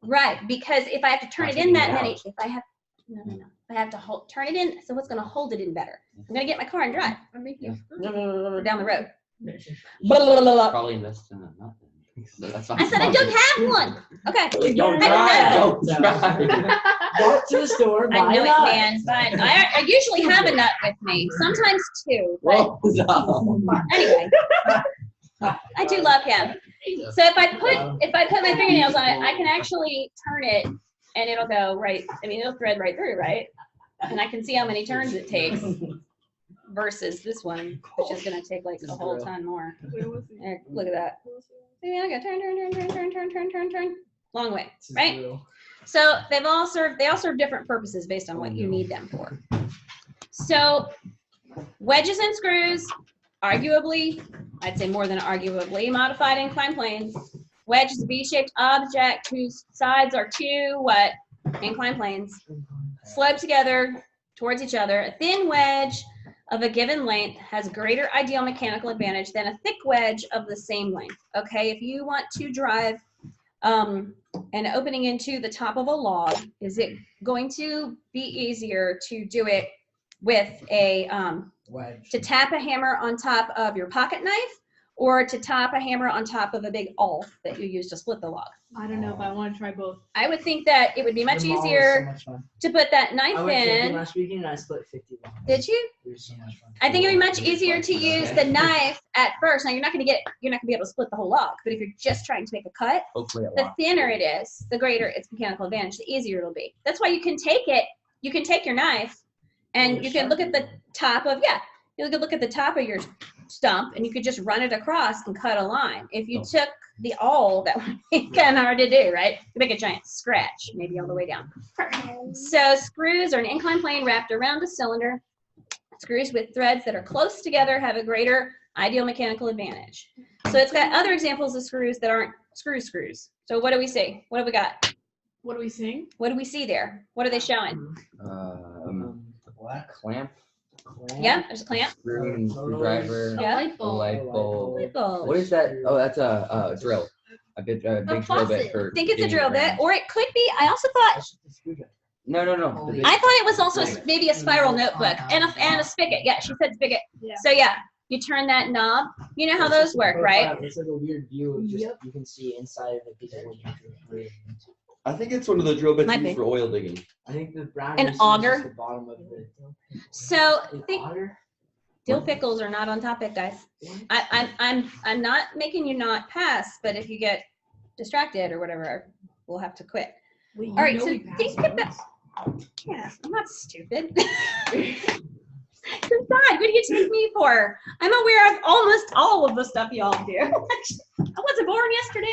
Right, because if I have to turn Not it in taking that it many, out. if I have, No. I have to turn it in. So what's going to hold it in better? I'm going to get my car and drive I'm making down the road. Probably invest in a nothing. So that's I said I don't have one. Okay. Don't I drive. don't Don't drive. Go to the store, buy I know a it, nut. man. But I usually have a nut with me. Sometimes two. But anyway, I do love him. So if I put my fingernails on it, I can actually turn it and it'll go right. I mean, it'll thread right through, right? And I can see how many turns it takes versus this one, which is going to take like a whole ton more. There, look at that. See, I got turn. Long way, This is right? real. So they all serve different purposes based on what you need them for. So wedges and screws, arguably, I'd say more than arguably, modified inclined planes. Wedge is a V-shaped object whose sides are two inclined planes, slope together towards each other. A thin wedge of a given length has greater ideal mechanical advantage than a thick wedge of the same length. Okay, if you want to drive an opening into the top of a log, is it going to be easier to do it with a Wedge. to tap a hammer on top of your pocket knife, or to tap a hammer on top of a big awl that you use to split the log? I don't know, but I want to try both. I would think that it would be much The mall was easier so much fun. to put that knife I went camping in. last weekend and I split 50 logs. Did you? It was so much fun. I think it'd be much easier to use the knife at first. Now you're not gonna be able to split the whole log, but if you're just trying to make a cut, Hopefully a the lot. thinner it is, the greater its mechanical advantage, the easier it'll be. That's why you can take your knife and you can look at the top of, you could look at the top of your stump and you could just run it across and cut a line. If you took the awl, that would be kind of hard to do, right? You make a giant scratch, maybe all the way down. So screws are an inclined plane wrapped around a cylinder. Screws with threads that are close together have a greater ideal mechanical advantage. So it's got other examples of screws that aren't screws. So what do we see? What have we got? What do we sing? What do we see there? What are they showing? What? Clamp, Yeah, there's a clamp. screw, and screwdriver, Yeah. Light a bulb. light bulb. Light bulb. What is that? Oh, that's a drill. A big drill bit for. I think it's a digging drill bit, around. or it could be. I also thought That's just a screwdriver. No. The big- I thought it was also maybe a spiral notebook and a spigot. Yeah, she said spigot. Yeah. So yeah, you turn that knob. You know how It's those just a work, right? profile. It's like a weird view of just Yep. you can see inside of it because when you drill it. I think it's one of the drill bits Might used be. for oil digging. I think the brown An you see is auger? just the bottom of the So an think auger. dill pickles are not on topic, guys. I'm not making you not pass, but if you get distracted or whatever, we'll have to quit. Well, you All right, know so we passed think once. about. Yes, I'm not stupid. Good God, what do you take me for? I'm aware of almost all of the stuff y'all do. I wasn't born yesterday.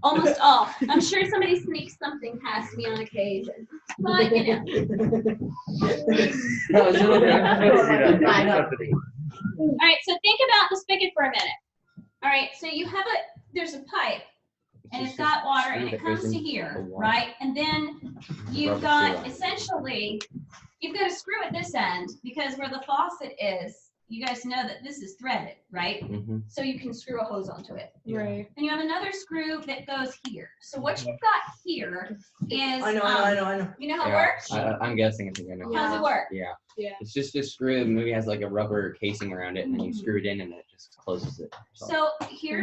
Almost all. I'm sure somebody sneaks something past me on occasion. But, you know. That was really good. I know. All right, so think about the spigot for a minute. All right, so there's a pipe, and it's got water, and it comes to here, right? And then you've got, essentially, you've got a screw at this end, because where the faucet is, you guys know that this is threaded, right? Mm-hmm. So you can screw a hose onto it. Right. And you have another screw that goes here. So what you've got here is, I know. you know how it works? I'm guessing it's gonna. How does it work? Yeah. Yeah. It's just a screw. Maybe has like a rubber casing around it, and then you screw it in, and it just closes it. So here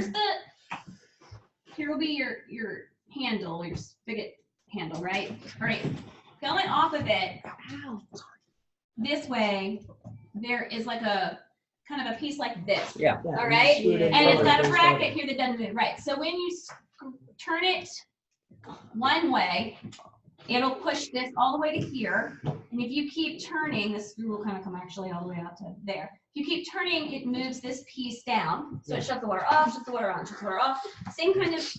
will be your handle, your spigot handle, right? All right, going off of it, this way, there is like a kind of a piece like this. Yeah. All right, Screw it in and it's got a forward. bracket here that doesn't move, right? So when you turn it one way, it'll push this all the way to here. And if you keep turning, the screw will kind of come actually all the way out to there. If you keep turning, it moves this piece down. So it shuts the water off, shuts the water on, shuts the water off. Same kind of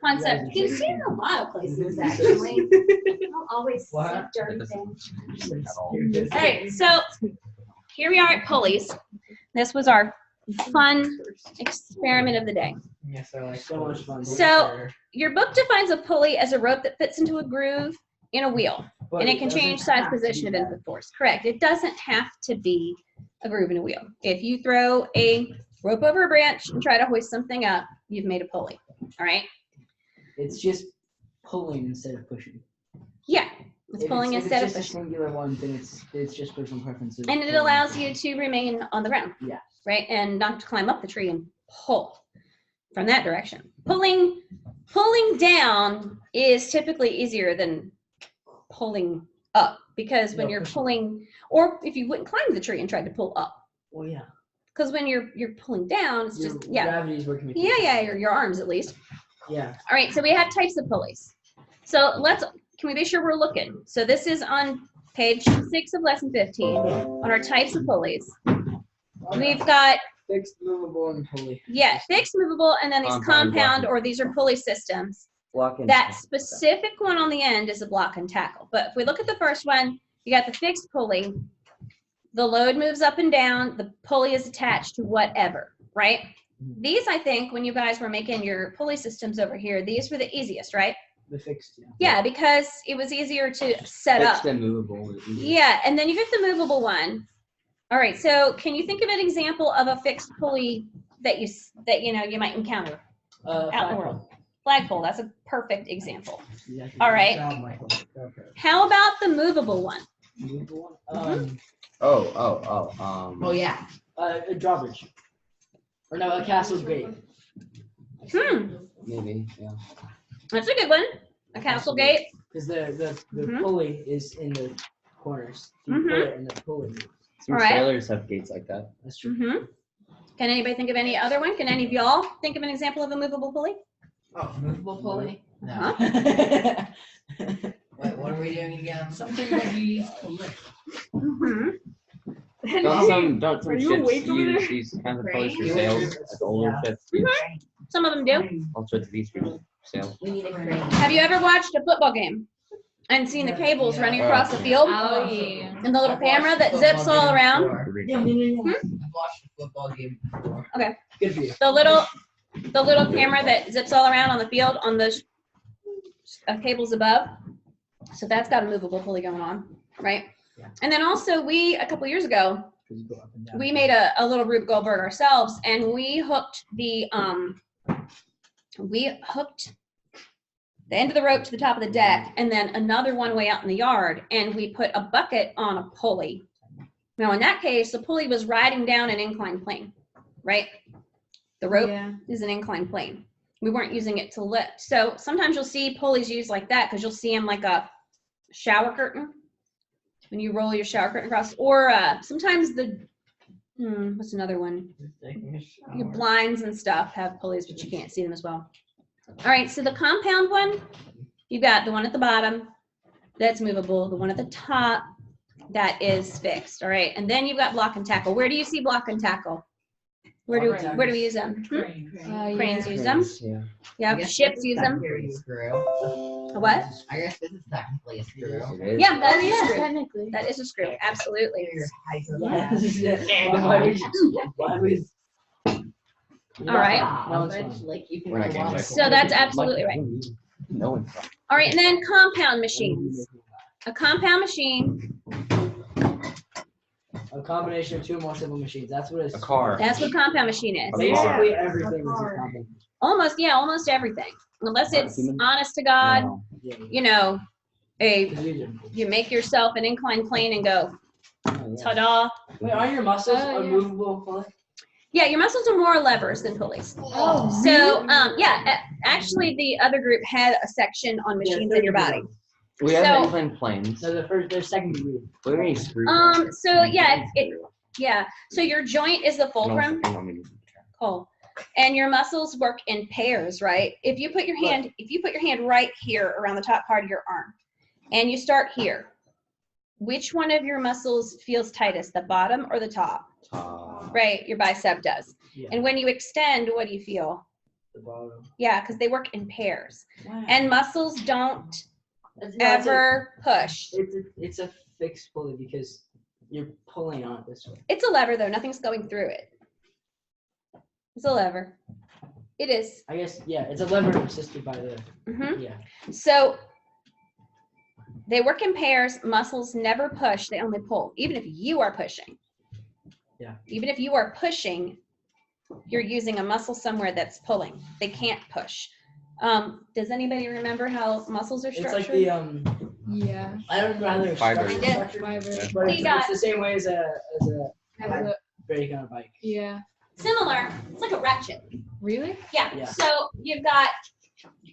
concept. You can see it in a lot of places, actually. I don't always see What? dirty things. All. All right, so here we are at pulleys. This was our fun experiment of the day. Yes, I like so much fun. So your book defines a pulley as a rope that fits into a groove in a wheel, But and it can doesn't change size, have to position, be of that. input force. Correct. It doesn't have to be a groove in a wheel. If you throw a rope over a branch and try to hoist something up, you've made a pulley. All right. It's just pulling instead of pushing. Yeah. It's If pulling if instead of it's just a pushing. singular one, then it's just personal preferences. And it allows you to remain on the ground. Yeah. Right? And not to climb up the tree and pull from that direction. Pulling down is typically easier than pulling up because when Yeah, you're pushing. pulling, or if you wouldn't climb the tree and tried to pull up, Well, yeah. because when you're pulling down, it's Your just yeah, gravity is working. with yeah, you. yeah, your arms at least. Yeah. All right, so we have types of pulleys. So can we be sure we're looking? So this is on page 6 of lesson 15 on our types of pulleys. We've got Fixed, movable, and pulley. fixed, movable, and then these Compound, compound, block, or these are pulley systems. Block and That tackle. specific one on the end is a block and tackle. But if we look at the first one, you got the fixed pulley. The load moves up and down. The pulley is attached to whatever, right? These, I think, when you guys were making your pulley systems over here, these were the easiest, right? The fixed. Yeah. Yeah, because it was easier to set Fixed up. and movable. is easy. Yeah, and then you get the movable one. All right, so can you think of an example of a fixed pulley that you might encounter out in the world? Flagpole, that's a perfect example. Exactly. All right. Sound like one. Okay. How about the movable one? Movable Mm-hmm. one. Oh yeah. A drawbridge. Or no, a castle's gate. Maybe, yeah. That's a good one. A castle gate. Because the Mhm. pulley is in the corners. You Mhm. pull it and the pulley. Some Alright. sailors have gates like that. That's true. Mm-hmm. Can anybody think of any other one? Can any of y'all think of an example of a movable pulley? Oh, movable pulley? No. Huh? Wait, what are we doing again? Something that you use to lift. Mm-hmm. Don't some Are you ships awake over use there? these kinds of pulleys for Right. sails? Like older ships, Some of them do. all sorts of these for sails. We need a crane. Have you ever watched a football game and seen the cables running across the field Oh yeah. and the little I've camera watched that a zips football all game around? before. Yeah, I've watched a football game before. Good for you. The little camera that zips all around on the field on those cables above. So that's got a movable pulley going on, right? Yeah. And then also a couple years ago, 'Cause you go up and down. we made a little Rube Goldberg ourselves, and we hooked the end of the rope to the top of the deck, and then another one way out in the yard, and we put a bucket on a pulley. Now in that case, the pulley was riding down an inclined plane, right? The rope Yeah. is an inclined plane. We weren't using it to lift. So sometimes you'll see pulleys used like that because you'll see them like a shower curtain when you roll your shower curtain across, or sometimes what's another one? Your blinds and stuff have pulleys, but you can't see them as well. All right, so the compound one, you got the one at the bottom that's movable, the one at the top that is fixed. All right, and then you've got block and tackle. Where do you see block and tackle? Where do we use them? Cranes use them. Yeah. Yeah, I guess ships this is use them. technically a screw. A what? I guess this is technically a screw. It is. Yeah, that is a Yeah, screw. technically. That is a screw. Absolutely. All right. No one's fine. Like you can We're not go on. getting So that's absolutely right. No one's fine. All right, and then compound machines. A compound machine, A combination of two or more simple machines. That's what it's. A car. that's what a compound machine is. Basically everything is a compound. Almost everything. Unless it's honest to God, No. Yeah. you know, Yeah. you make yourself an inclined plane and go, Oh, yeah. ta-da. Wait, are your muscles Oh, yeah. movable? Fully? Yeah, your muscles are more levers than pulleys. Oh, So, actually the other group had a section on machines in your body. We have So- inclined planes. No, their second degree. We have any screws? So yeah, so your joint is the fulcrum. Cool. And your muscles work in pairs, right? If you put your hand right here around the top part of your arm, and you start here, which one of your muscles feels tightest, the bottom or the top? Right, your bicep does. Yeah. And when you extend, what do you feel? The bottom. Yeah, because they work in pairs. Wow. And muscles don't It's ever push. It's a fixed pulley because you're pulling on it this way. It's a lever though, nothing's going through it. It's a lever. It is. I guess yeah, it's a lever assisted by the Mhm. yeah. So they work in pairs. Muscles never push, they only pull. Even if you are pushing. Yeah. Even if you are pushing, you're using a muscle somewhere that's pulling. They can't push. Does anybody remember how muscles are It's structured? like the Yeah. I would rather Fiber. structure Yeah. structure, Fiber. but You got- it's the same way as a Has a- brake on a bike. Yeah. Similar. It's like a ratchet. Really? Yeah. Yeah. So you've got,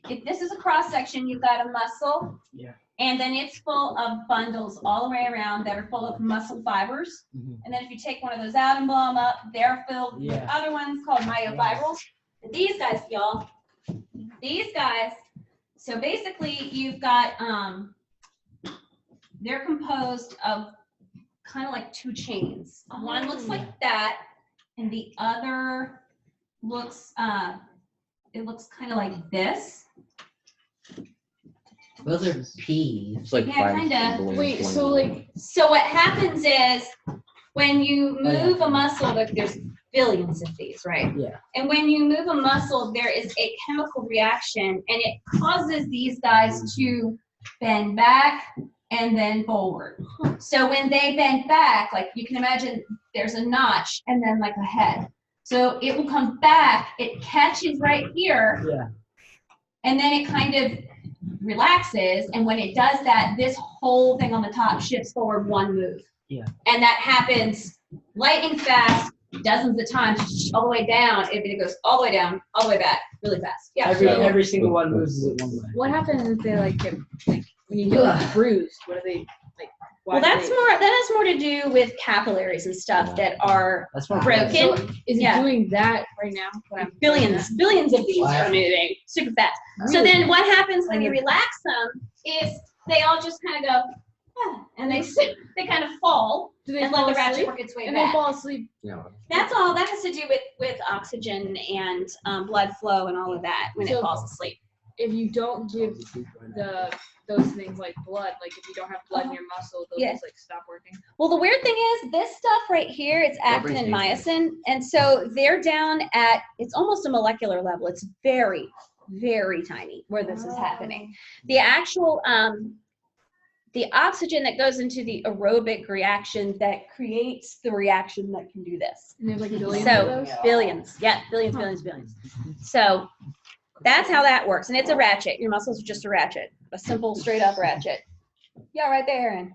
if this is a cross section, you've got a muscle. Yeah. And then it's full of bundles all the way around that are full of muscle fibers. Mhm. And then if you take one of those out and blow them up, they're filled with Yeah. other ones called myofibrils. And these guys, y'all, these guys, so basically you've got, they're composed of kind of like two chains. One looks like that, and the other looks, it looks kind of like this. Those are peas. It's like Yeah, five kinda. balloons Wait, going so on. like, So what happens is when you Oh, yeah. move a muscle, like there's billions of these, right? Yeah. And when you move a muscle, there is a chemical reaction and it causes these guys to bend back and then forward. So when they bend back, like you can imagine there's a notch and then like a head. So it will come back, it catches right here, Yeah. and then it kind of relaxes, and when it does that, this whole thing on the top shifts forward one move. Yeah. And that happens lightning fast, dozens of times, all the way down. It goes all the way down, all the way back, really fast. Yeah. Every single one moves it one way. what happens if they like get like when you get like bruised? What are they like? why Well, do that's they- more. That has more to do with capillaries and stuff that are That's what broken. So is it Yeah. doing that right now? When I'm billions of these Wow. are moving super fast. So then what happens when you relax them is they all just kind of go, "Ah," and they kind of fall Do they and let fall the ratchet asleep? work its way And they back. fall asleep. Yeah. That's all. That has to do with oxygen and blood flow and all of that when it So- falls asleep. If you don't give those things like blood, like if you don't have blood in your muscle, they'll Yeah. just like stop working. Well, the weird thing is this stuff right here, it's actin and brings myosin. And so they're down at, it's almost a molecular level. It's very, very tiny where this is happening. The actual, the oxygen that goes into the aerobic reaction that creates the reaction that can do this. And there's like billions So, of those. billions. Yeah, billions. So that's how that works. And it's a ratchet. Your muscles are just a ratchet. A simple, straight up ratchet. Yeah, right there, Aaron.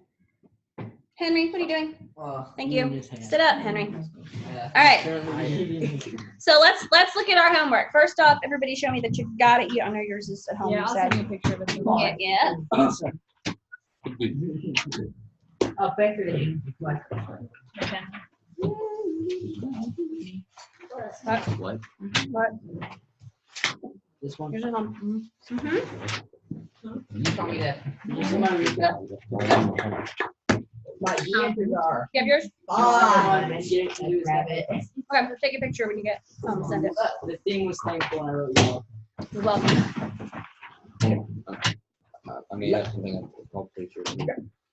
Henry, what are you doing? Thank you. Sit up, Henry. Yeah. All right. So let's look at our homework. First off, everybody show me that you got it. I know yours is at home. Yeah, you I'll said. send you a picture of it. Yeah. Oh, thank you. Okay. What? This one. Here's your home. You told me that. Somebody read that. My answers are. You have yours? Fine. And get it to use Grab it. Okay, we'll take a picture when you get home. Send it. The thing was thankful and I wrote you all. You're welcome. I made up something called picture.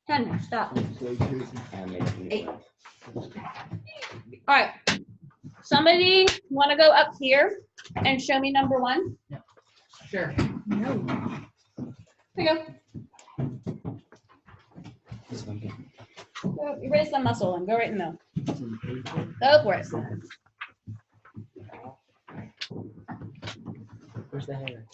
Henry, stop. I made up a new one. All right. Somebody want to go up here and show me number one? Sure. Here you go. This one here. Go, erase the muscle and go right in there. Go for it. Where's the hair?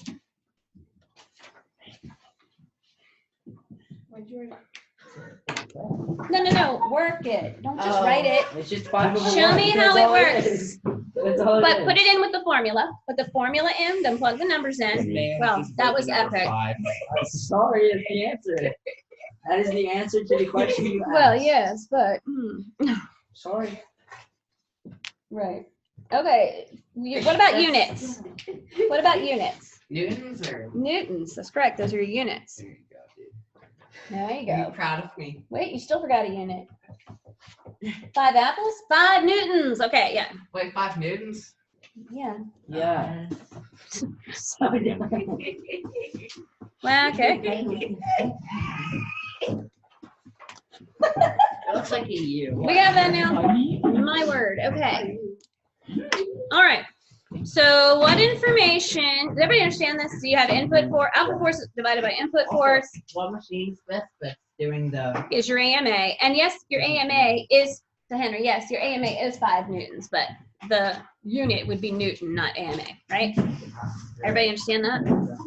No. Work it. Don't just write it. It's just 5 over Show 1. me how That's it all works. is. That's all But it put it in with the formula. Put the formula in, then plug the numbers in. Well, that was epic. is. Sorry, it's the answer. That is the answer to the question you asked. Well, yes, but Sorry. right. Okay. What about units? What about units? Newtons or? Newtons. That's correct. Those are your units. There you go, dude. There you Are you go. proud of me? Wait, you still forgot a unit. 5 apples? 5 newtons. Okay, yeah. Wait, 5 Newtons? Yeah. Yeah. Well, okay. It looks like a U. We got that now. My word. Okay. All right. So what information, does everybody understand this? So you have output force divided by input force What machine's that's doing the? is your AMA. And yes, your AMA is, so Henry, yes, your AMA is 5 newtons, but the unit would be Newton, not AMA, right? Everybody understand that?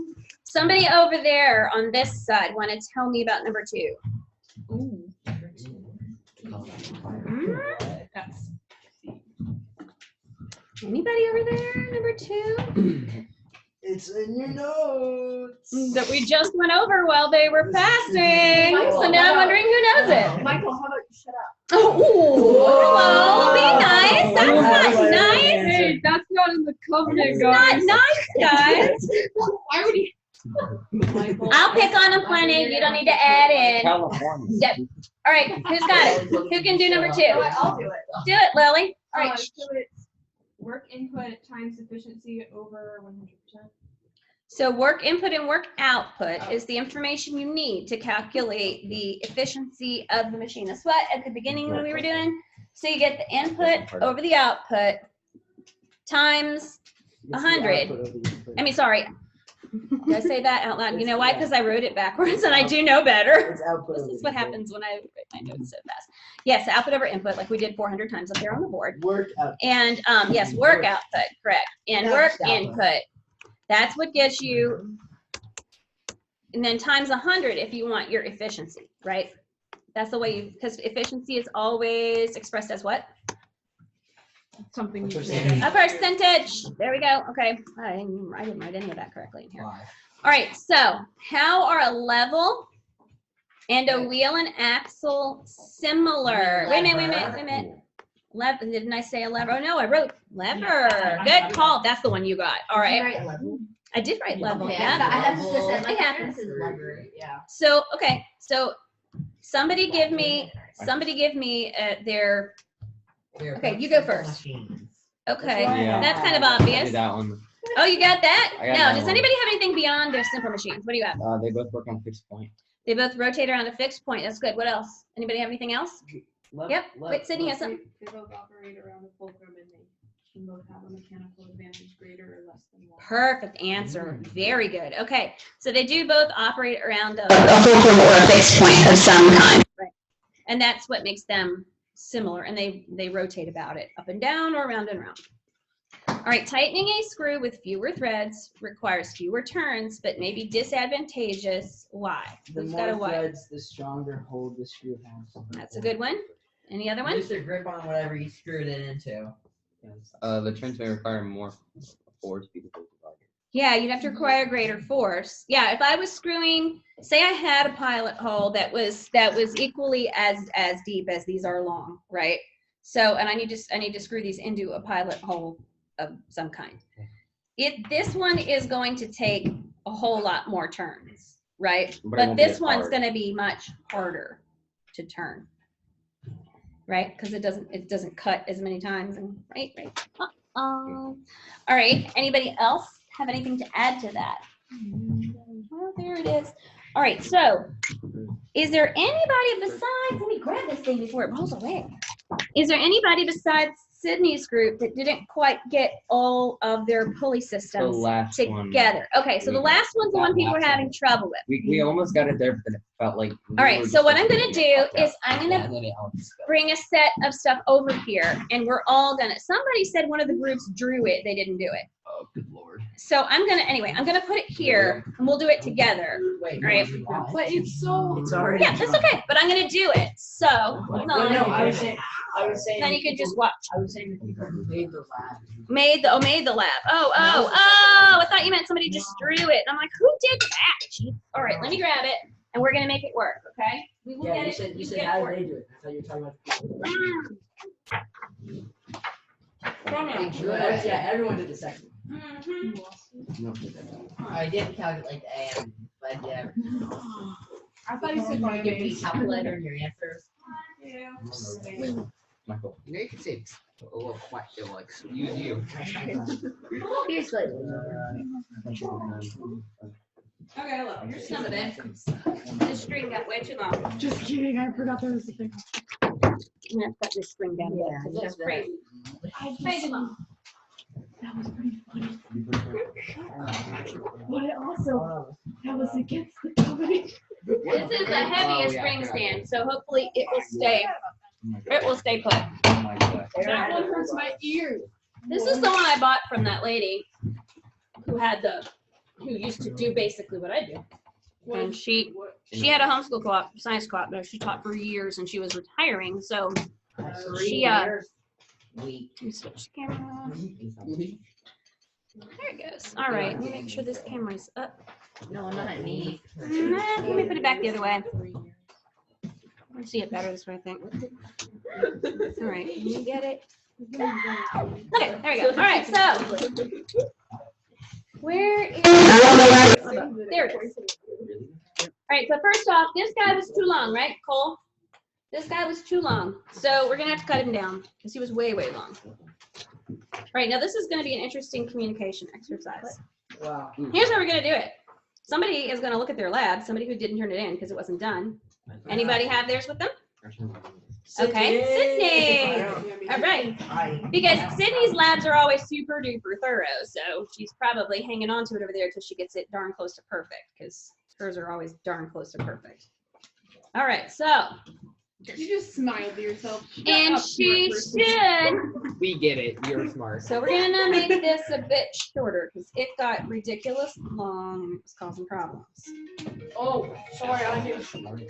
Somebody over there on this side want to tell me about number 2. That's Anybody over there, number 2? It's in your notes. That we just went over while they were passing. So now I'm wondering who knows it. Michael, how about you shut up? Oh, hello. Be nice. That's not nice. hey, that's not in the covenant, It's not guys. nice, guys. Why would he? Michael. I'll pick on them plenty. You don't need to add in. California. Yep. All right, who's got it? Who can do number 2? I'll do it. Do it, Lily. All right. So it's work input times efficiency over 100%. So work input and work output is the information you need to calculate the efficiency of the machine. That's what at the beginning when we were doing. So you get the input over the output times 100. I mean, sorry. Did I say that out loud? You know why? Because I wrote it backwards and I do know better. It's output This over is what input. happens when I write my notes so fast. Yes, output over input, like we did 400 times up there on the board. Work out. And yes, work output, correct. And work Next output. input. That's what gets you, and then times 100 if you want your efficiency, right? That's the way you, because efficiency is always expressed as what? Something you Percentage. A percentage. There we go. Okay. I didn't write any of that correctly in here. Why? All right. So how are a level and a wheel and axle similar? Wait a minute. Lever, didn't I say a lever? Oh no, I wrote lever. Good call. That's the one you got. All right. I did write level. Okay, Yeah. I was just saying, It like, happens. this is lever, yeah. So okay. So somebody give me their. Here, Okay, put you go simple first. machines. Okay. Yeah. That's kind of I obvious. did that one. Oh, you got that? I got No. that Does one. anybody have anything beyond their simple machines? What do you have? They both work on a fixed point. They both rotate around a fixed point. That's good. What else? Anybody have anything else? Yep. Wait, Sydney has something. They both operate around a fulcrum and they can both have a mechanical advantage greater or less than 1. Perfect answer. Very good. Okay. So they do both operate around a fulcrum or a fixed point of some kind. and that's what makes them similar. And they rotate about it up and down or around and around. All right, tightening a screw with fewer threads requires fewer turns, but may be disadvantageous. Why? The Who's got a more what? threads, the stronger hold the screw has. That's a good one. Any other one? Use your grip on whatever you screwed it into. The turns may require more force because of the Yeah, you'd have to require greater force. Yeah, if I was screwing, say I had a pilot hole that was equally as deep as these are long, right? So, and I need to screw these into a pilot hole of some kind. This one is going to take a whole lot more turns, right? But it But won't be this as one's hard. going to be much harder to turn, right? Because it doesn't cut as many times. And right. All right. Anybody else have anything to add to that? Well, there it is. All right. So, is there anybody besides? Let me grab this thing before it rolls away. Is there anybody besides Sydney's group that didn't quite get all of their pulley systems last one. together? Okay, so the last one's the one people were having trouble with. We almost got it there, but then it felt like. All right, so what I'm gonna do is I'm Yeah, gonna and then it all just bring a set of stuff over here, and we're all gonna. Somebody said one of the groups drew it; they didn't do it. Oh, good lord. So I'm gonna put it here, and we'll do it together. Wait, Right. But it's so. It's already. Yeah, that's okay. But I'm gonna do it. So hold No, on. I was saying. Then you can just watch. I was saying the people who made the lab. Made the lab. Oh, I thought you meant somebody just drew it. And I'm like, who did that? Jeez. All right, let me grab it, and we're gonna make it work. Okay? We will Yeah, get you it. said We'll how get did it they do it? I thought you were talking about the work. Yeah, everyone did the second. I didn't calculate the AM, but yeah. I thought you said You my give me base. calculator and your answers. Michael. You know, you could say a little question like, use you. Seriously. Okay, look, here's some of it. This string got way too long. Just kidding, I forgot there was a thing. I'm gonna cut this string down a bit Yeah, because it's crazy. Way too long. That was pretty funny. But it also, that was against the covenant. This is the heaviest string stand, so hopefully it will stay. It will stay put. Oh my god. That one hurts my ears. This is the one I bought from that lady who had the who used to do basically what I do. And she had a homeschool co-op, science co-op, but she taught for years and she was retiring. So she let me switch the camera. There it goes. All right, let me make sure this camera's up. No, not me. Let me put it back the other way. I see it better this way, I think. All right, can you get it? Okay, there we go. All right, so where is? There it is. All right, so first off, this guy was too long, right, Cole? This guy was too long, so we're gonna have to cut him down because he was way, way long. All right, now this is gonna be an interesting communication exercise. Wow. Here's how we're gonna do it. Somebody is gonna look at their lab, somebody who didn't turn it in because it wasn't done. Anybody have theirs with them? Okay, Sydney. All right, because Sydney's labs are always super duper thorough, so she's probably hanging on to it over there until she gets it darn close to perfect because hers are always darn close to perfect. All right, so. You just smiled to yourself. And she should. We get it. You're smart. So we're gonna make this a bit shorter because it got ridiculous long and it was causing problems. Oh, sorry, I knew.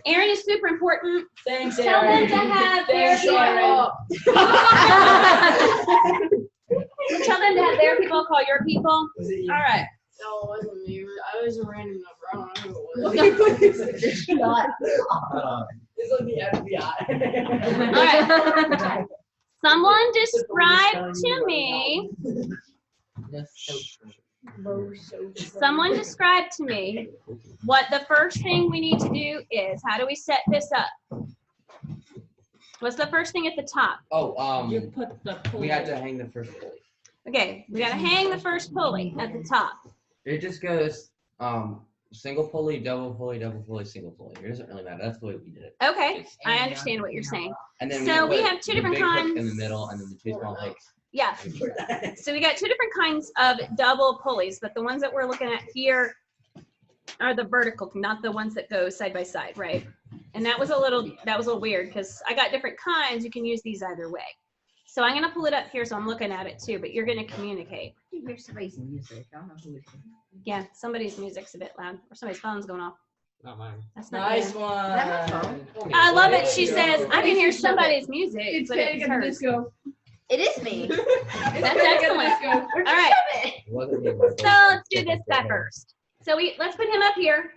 Aaron is super important. Thanks, Tell them to have their people. Tell them to have their people call your people. All right. No, it wasn't me. I was a random number. I don't know who it was. It's like the FBI. All right. Someone describe to me. Someone describe to me what the first thing we need to do is. How do we set this up? What's the first thing at the top? Oh, You put the we had to hang the first pulley. Okay, we gotta hang the first pulley at the top. It just goes single pulley, double pulley, single pulley. It doesn't really matter. That's the way we did it. Okay, I understand what you're saying. And then So we put have two the different big hook kinds. in the middle, and then the two small hooks. Yeah. So we got two different kinds of double pulleys, but the ones that we're looking at here are the vertical, not the ones that go side by side, right? And that was a little weird because I got different kinds. You can use these either way. So I'm gonna pull it up here so I'm looking at it too, but you're gonna communicate. You hear somebody's music. I don't know who it is. Yeah, somebody's music's a bit loud or somebody's phone's going off. Not mine. That's not Nice good. one. Is that my phone? I love it. She says, I can hear somebody's music, It's but it's Panic at the hers. Disco. It is me. That's excellent. Where'd All you right. shove it? It wasn't me, So let's do this guy first. So let's put him up here.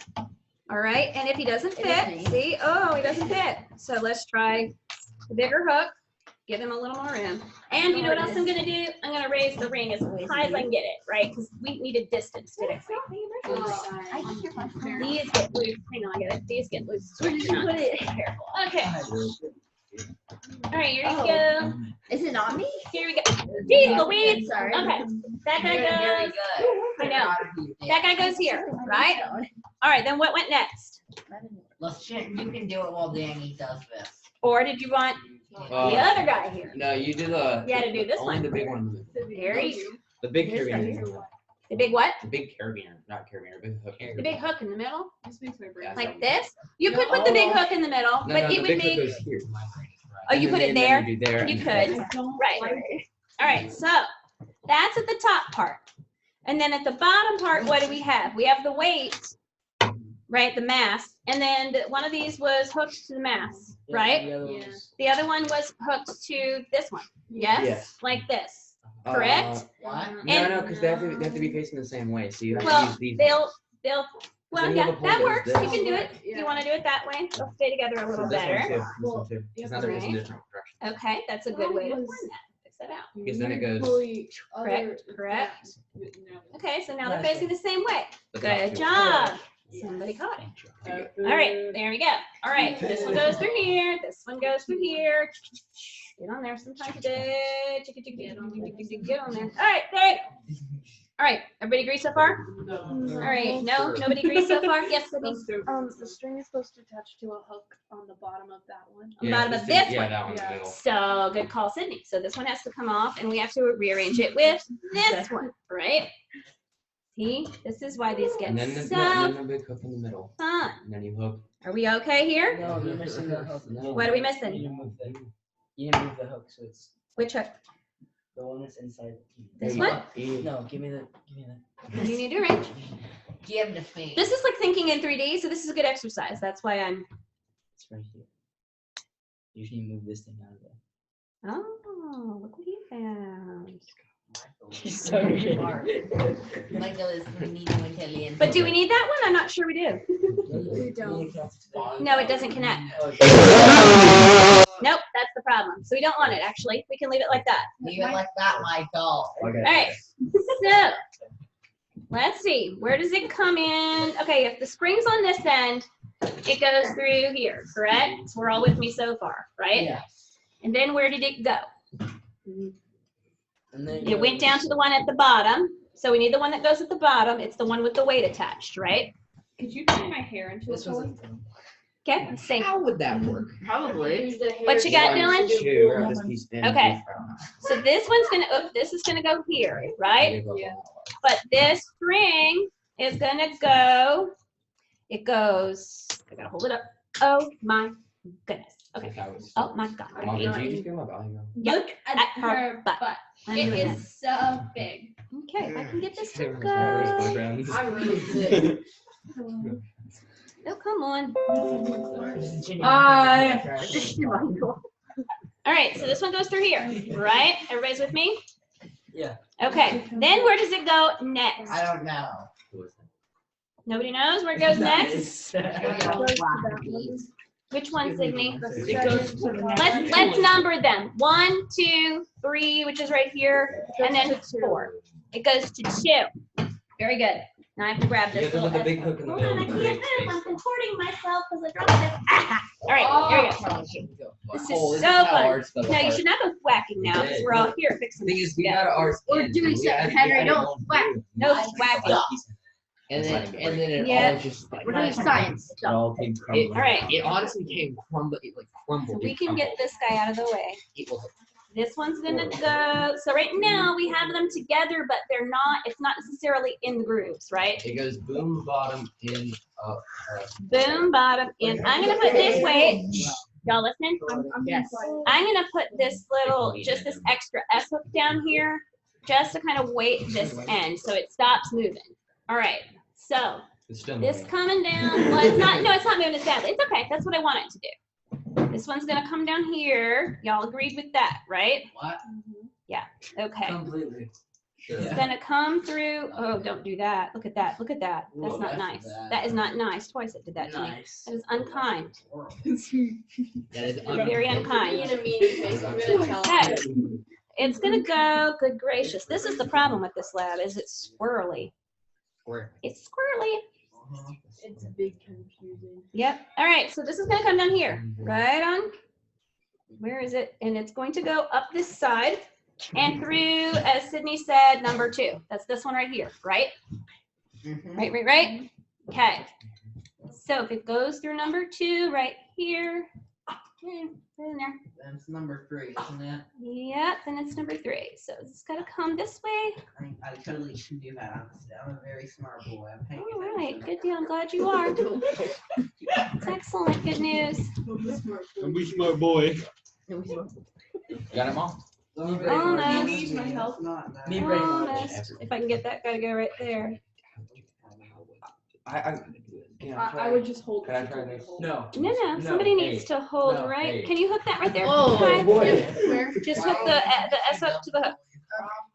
All right, and if he doesn't It is fit, me. see, oh, he doesn't fit. So let's try the bigger hook. Give him a little more room. And you know what else I'm gonna do? I'm gonna raise the ring as high as I can get it, right? Because we need a distance to it. I can hear my phone. These get loose. Hang on, I get it. These get loose. Where did you put it? Careful. Okay. All right, here we Oh. go. Is it not me? Here we go. Jeez Louise. Sorry. Okay. That guy Very goes. good. I know. That guy goes here, right? All right, then what went next? Let's check. You can do it while Danny does this. Or did you want the other guy here? No, you do the. You had to do this only one. the big one. Harry. The big This guy carabiner. here. The big what? The big carabiner, not carabiner. Big hook. The big hook in the middle, This makes my brain. Yeah. like this. You could put the big hook in the middle, No, but no, it the would big hook be. goes here. Oh, you And put then it there. You do there. You and then- could. Right. All right. So that's at the top part, and then at the bottom part, what do we have? We have the weight, right? The mass, and then one of these was hooked to the mass, Yeah, right? the other Yeah. ones. The other one was hooked to this one. Yes. Yes. Like this. Correct? What? No, And- no, because they have to be facing the same way. So you have to Well, use these. they'll. Well, Then yeah, the pole that goes works. this. You can do it. If Yeah. you want to do it that way, they'll stay together a little This one better. too, this one too. Because now they're facing Right. different directions. Okay, that's a good way to plan that. Fix that out. Because then it goes. Correct, correct. Okay, so now they're Nice. facing the same way. the Good top job. Somebody caught it. All right, there we go. All right, this one goes through here. This one goes through here. Get on there sometime today. Get on there. All right, there. All right, everybody agree so far? All right, no, nobody agrees so far? Yes, Sydney? The string is supposed to attach to a hook on the bottom of that one. On the bottom of this Yeah, one. that one's Yeah. middle. So good call, Sydney. So this one has to come off and we have to rearrange it with this one, right? See, this is why these get And then so the big hook in the middle. fun. And then you hook. Are we okay here? No, you're missing the hook. No. What are we You missing? didn't move the hook, so it's. Which hook? The one that's inside. This one? No, give me the. You need to arrange. Give the thing. This is like thinking in 3D, so this is a good exercise. That's why I'm. It's right here. You should move this thing out of there. Oh, look what he found. He's so good. Michael is needing Italian. But do we need that one? I'm not sure we do. We don't. No, it doesn't connect. Nope, that's the problem. So we don't want it, actually. We can leave it like that. Leave it like that, Michael. All right. So let's see. Where does it come in? Okay, if the spring's on this end, it goes through here, correct? So we're all with me so far, right? Yeah. And then where did it go? And then It went down to the one at the bottom. So we need the one that goes at the bottom. It's the one with the weight attached, right? Could you turn my hair into a This was toy? Okay, let's see. How would that work? Probably. What you got, Dylan? Okay. Okay. So this one's gonna, oh, this is gonna go here, right? Yeah. But this string is gonna go, it goes, I gotta hold it up. Oh my goodness. Okay. Oh my God. Mom, did you just get my volume on? Look at her butt. I'm It doing is so big. that. Okay, if I can get this to go. I'm really sick. Oh, come on. All right, so this one goes through here, right? Everybody's with me? Yeah. Okay, then where does it go next? I don't know. Nobody knows where it goes next? Next. Which one, Sydney? It goes to the Let's number them. 1, 2, 3, which is right here, and then 4. It goes to 2. Very good. Now I have to grab this Yeah, little. there's a big hook in the Hold on, I middle. can't move. I'm supporting myself because I dropped this. Ah! All right, here we go. This is so fun. No, you should not go whacking now because we're all here fixing The thing this is, we got together. ours. We're doing something, Henry, don't whack. No whacking. And then it Yeah. all just like We're doing science It stuff. all came It, crumbling. All right. it honestly came crumble. It like crumbled. So we and can get crumbled. this guy out of the way. It was This one's gonna go, so right now we have them together, but they're not, it's not necessarily in the grooves, right? It goes boom, bottom, in, up. Boom, bottom, in. I'm gonna put this way. Y'all listening? yes. I'm gonna put this little, just this extra S hook down here, just to kind of weight this end so it stops moving. All right, so It's still this moving. coming down, well, it's not, no, it's not moving as badly. It's okay, that's what I want it to do. This one's gonna come down here. Y'all agreed with that, right? What? Okay. Completely. Sure. It's gonna come through, oh, don't do that. Look at that, look at that. That's Whoa, not that's nice. bad. That is not nice. Twice it did that to me. Nice. That is unkind. That is Very unkind. Being a mean face, I'm gonna tell Okay. It's gonna go, good gracious. This is the problem with this lab, is it's squirrely. Square. It's squirrely. It's big confusing. Yep. All right, so this is gonna come down here, right on. Where is it? And it's going to go up this side and through, as Sydney said, number 2. That's this one right here, right? Mhm. Right. Okay. So if it goes through number 2 right here, right in there. That's number 3, isn't it? Yep, then it's number 3. So it's gotta come this way. I totally can do that. Honestly, I'm a very smart boy. I'm paying All right, attention. good deal. I'm glad you are. It's excellent. Good news. I'm a smart boy. Got them all. Almost. Need my help. Not that. Me very much. Almost. If I can get that guy to go right there. I would just hold Can I it. try this? No. No, No, somebody needs to hold, no, right? hey. Can you hook that right there? Oh, Okay. boy. Where? Just hook the S up to the hook.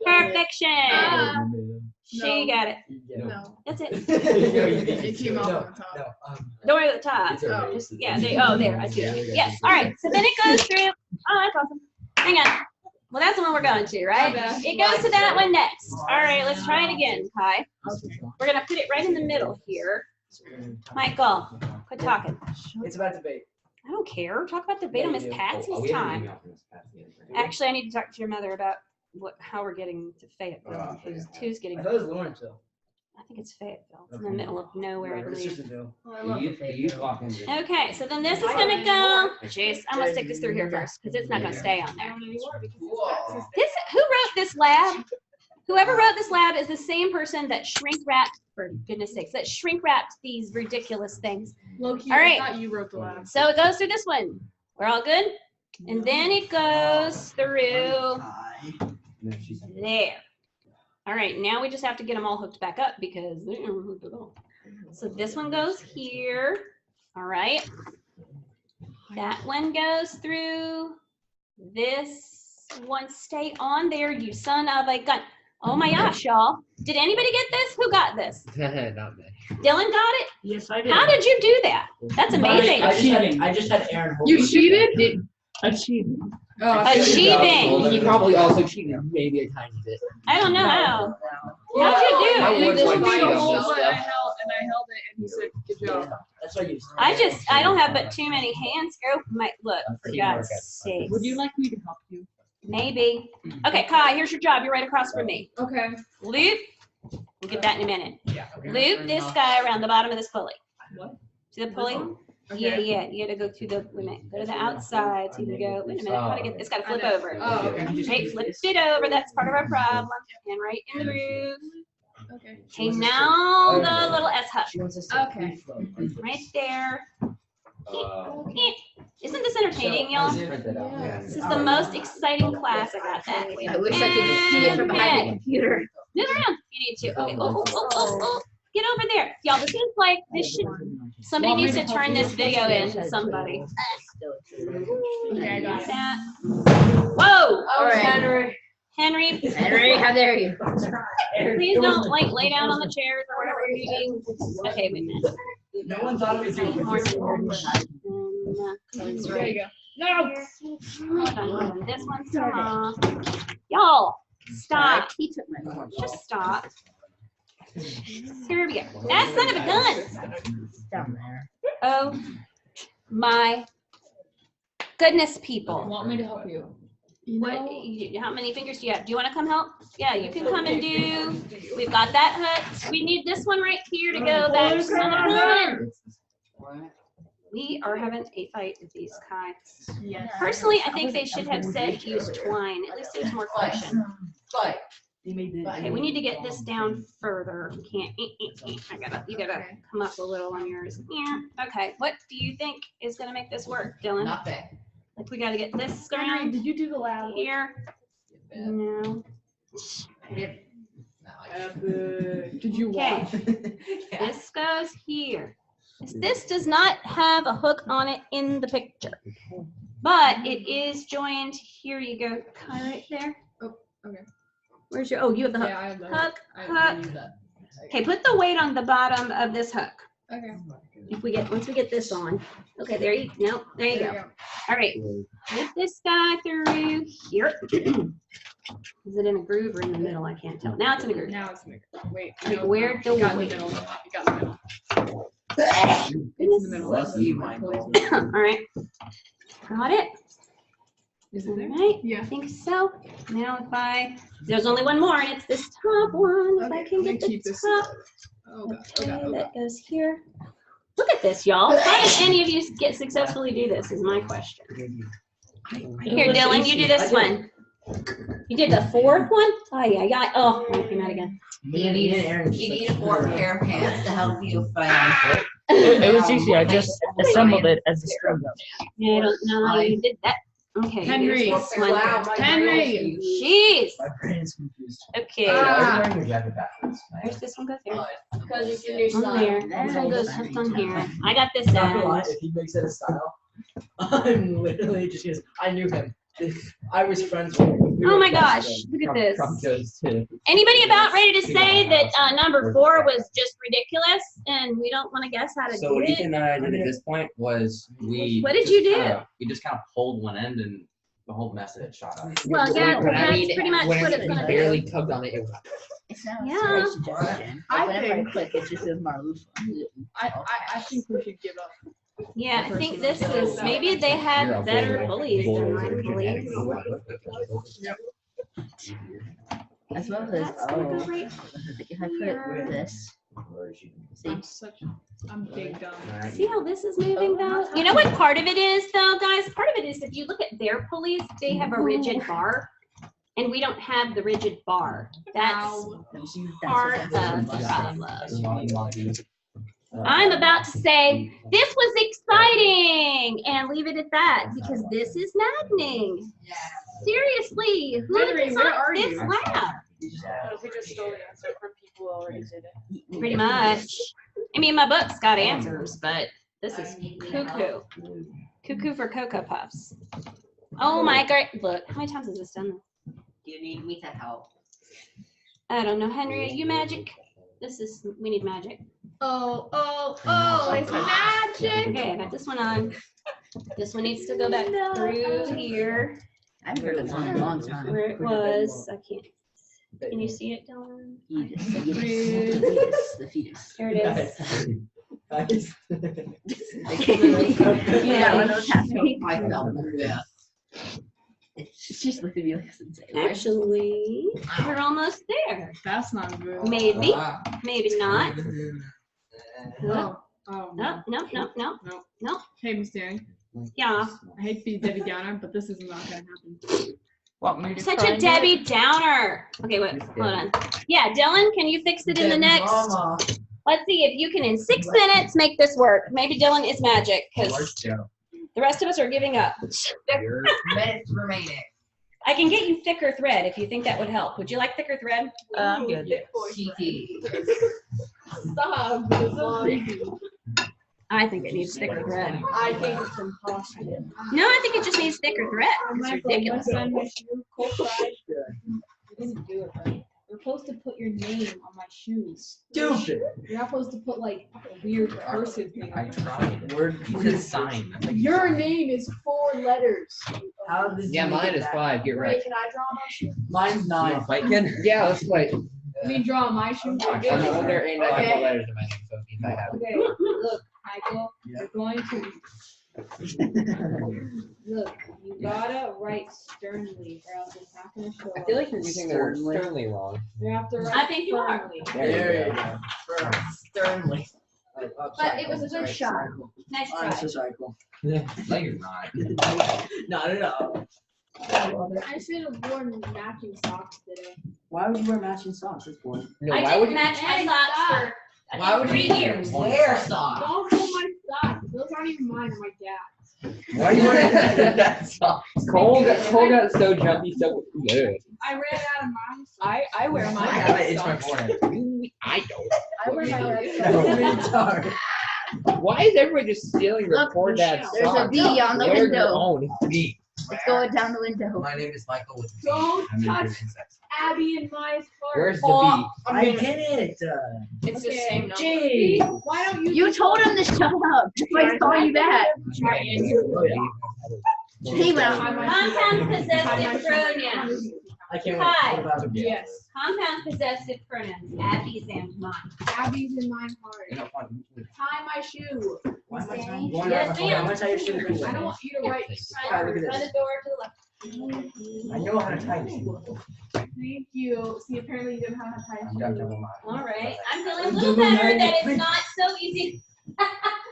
Perfection. She No. got it. No. That's it. It came off on top. Don't worry about the top. It's alright. Just, yeah, there. I see it. Yes. All right. So then it goes through. Oh, that's awesome. Hang on. Well, that's the one we're going to, right? My bad. It goes to that one next. All right. Let's try it again, Kai. We're gonna put it right in the middle here. Michael, quit talking. It's about debate. I don't care. Talk about the beta Miss Patsy's time. Actually, I need to talk to your mother about how we're getting to Fayetteville. Who's getting? I thought it was Lawrenceville. I think it's Fayetteville. It's in the middle of nowhere, I Whatever, it's believe. just a bill. Okay, so then this is gonna go. Jeez, I'm gonna stick this through here first because it's not gonna stay on there. Whoa. This, who wrote this lab? Whoever wrote this lab is the same person that shrink wrapped, for goodness sakes, that shrink wrapped these ridiculous things. Low-key, All right. I thought you wrote the lab. So it goes through this one. We're all good? And then it goes through There. All right, now we just have to get them all hooked back up because they aren't hooked at all. So this one goes here. All right. That one goes through. This one stay on there, you son of a gun. Oh my gosh, y'all. Did anybody get this? Who got this? Not me. Dylan got it? Yes, I did. How did you do that? That's amazing. I just had Aaron hold You it. cheated? Achievement. Oh, I see. Achieving. He probably also cheated maybe a tiny bit. I don't know how. How'd you do I it? would This like was to the see whole this one, stuff. I held it, and he said, "Good job." That's why you. I don't have but too many hands. Go, my look, for God's sake. Would you like me to help you? Maybe. Okay, Kai, here's your job. You're right across from me. Okay. Loop. We'll get that in a minute. Yeah. Loop this guy around the bottom of this pulley. What? See the pulley? Okay. Yeah. You gotta go through the limit. Go to the outside so you can go. Wait a minute. Gotta get this. Gotta flip I know. over. Oh, okay. Right, flip it over. That's part of our problem. And right in the groove. Okay. Okay, now the little S hook. She wants us to Okay. free flow. Right there. Isn't this entertaining, y'all? This is the most exciting class. I got that. I wish I could see it from behind the computer. Move around. You need to. Okay. Oh. Get over there. Y'all, this is like, this should, somebody needs to turn this video into somebody. Okay, I got it. That. Whoa! All right. Henry, Henry, how dare you? please don't like lay down on the chairs or whatever you're doing. Okay, wait a minute. No one thought it was you. There you go. No. Hold on. This one's off. Y'all, stop. He took my phone. Just stop. Here we go. That son of a gun. It's down there. Oh my goodness, people. Want me to help you? How many fingers do you have? Do you want to come help? Yeah, you can come and do. We've got that hook. We need this one right here to go back. Son of a gun. We are having a fight with these kites. Yes. Personally, I think they should have said use twine. At least there's more cushion. But Okay, we need to get this down further. We can't. You gotta come up a little on yours. Yeah. Okay. What do you think is gonna make this work, Dylan? nothing. Like we gotta get this Henry, around did you do the lab? here. No. I didn't. No, I didn't. Did you Okay. watch? This goes here. This does not have a hook on it in the picture, but it is joined. Here you go, Kai, right there. Oh, okay. Where's your? Oh, you have the hook. Yeah, I have that. Hook. I use that. Okay, put the weight on the bottom of this hook. Okay. Once we get this on. Okay, there you go. All right, get this guy through here. Is it in a groove or in the middle? I can't tell. Now it's in a groove. Now it's in the middle. Wait. Like, no, where do it got in the we- middle. It got in the middle. It's in the middle. All right, got it. Is it All there? right, Yeah. I think so. Now there's only one more, and it's this top one. If I Okay, can let me get the keep this. top. Oh god. Oh Okay, god. Oh god. that goes here. Look at this, y'all. How did any of you successfully do this? Is my question. Here, Dylan, you do this one. You did the fourth one? Oh, yeah. Oh, it came out again. You need 4 pair of pants to help you find. It was easy. I just assembled it as a string. I don't know how you did that. Okay. Henry. here's this one. Henry. Jeez. My brain is confused. Okay. Ah. Wearing your jacket backwards. Where's this one goes here? Because it's your new On there. This one goes just on here. I got this Not gonna lie, end. if he makes it a style, I'm literally just gonna. I knew him. I was friends with him. We Oh were my best gosh, friends. look at this. Trump goes to. Anybody about ready to say that number 4 was just ridiculous and we don't want to guess how to So do what it? Ethan and I did at this point was we. What did you do? We just kind of pulled one end and the whole mess of it shot up. Well, yeah, But I that's mean, pretty much when what it's we going to barely do. tugged on it, it was. It's not Yeah. a great suggestion. I Whenever I think- click, it just says Marlowe. I think we should give up. Yeah, I think this is, maybe they had better pulleys than mine pulleys. As well as, That's gonna go oh, right. if I put it with this, see, I'm big dumb. See how this is moving though? You know what part of it is though, guys? Part of it is if you look at their pulleys, they have a rigid bar. And we don't have the rigid bar. That's part of the problem. I'm about to say, this was exciting, and leave it at that, because this is maddening. Seriously, who Henry, where are designed this you? lab? You just have We just stole the answer from people who already did it. Pretty much. I mean, my book's got answers, but this is cuckoo. Cuckoo for Cocoa Puffs. Oh my god! Look, how many times has this done this? Do you need me to help? I don't know, Henry. Are you magic? We need magic. Oh, it's magic. Okay, I got this one on. This one needs to go back through here I haven't heard of song in a long time. where it was. I can't. Can you see it, Dylan? Fetus, the fetus. There it is. Guys. Yeah, one of those happening. I felt that. She's looking at me like it's insane. Actually, we're almost there. That's not good. Maybe, maybe not. Oh, oh. No, no, no, no, No. no. Hey, Miss Danny. Yeah. I hate to be Debbie Downer, but this is not gonna happen. Want me to Such try a and Debbie Downer. Okay, wait, hold on. Yeah, Dylan, can you fix it in the next? Mama. Let's see if you can in 6 minutes make this work. Maybe Dylan is magic because the rest of us are giving up. Minutes remaining. I can get you thicker thread if you think that would help. Would you like thicker thread? good. CT. Stop. I think it needs thicker thread. I think it's impossible. No, I think it just needs thicker thread. It's ridiculous. You didn't do it right. You're supposed to put your name on my shoes. Stupid. You're not supposed to put like a weird cursive thing. I on it. tried. Word. You could sign. Your name is 4 letters. How did Yeah, you mine get is that? 5. You're right. Wait, can I draw on my shoe? Mine's 9. Yeah, let's play. You mean draw on my shoe? There ain't no Okay. actual letters in my name, so if I have it. Okay, look, Michael, you're going to look. You gotta write sternly, or else it's not gonna show. I feel like you're up. using the word Sternly. sternly wrong. You have to write. I think you are. firmly. There you go. Sternly. But it was a good shot. Nice I'm try. so sorry. Cool. No, you're not. Not at all. I should have worn matching socks today. Why would you wear matching socks? That's boring. No, I why would didn't you? match my socks for Why would 3 you years. wear socks? Don't hold my socks. Those aren't even mine. They're my dad's. Why are you wearing that socks? Cole got so jumpy so good. I ran out of mine. I wear my I have it, dad's it's my socks. forehead. I don't. I wear my dad's That's socks. retard. Why is everybody just stealing your Look, poor dad's there's a socks? V on the Wear your window. own V. It's going down the window. My name is Michael with Don't I'm touch into insects. Abby and my heart. Where's the Oh, I get it. It's the same number. Gee. Why don't you? You told him to shut up. That's why he's calling you back. Hey, well, Compound possessive pronouns. I can't Hi. wait. What about you? Yes. Compound possessive pronouns. Abby's and mine. Abby's in my heart. Tie my shoe. Why am I Yes, trying? ma'am. I'm gonna tie your shoe. I don't want you to write. Alright, look at By this. the door to the left. I know how to tie your shoe. Thank you. See, apparently you didn't know how to tie I'm a done shoe. telling mine. All right. I'm feeling a little better that it's not so easy.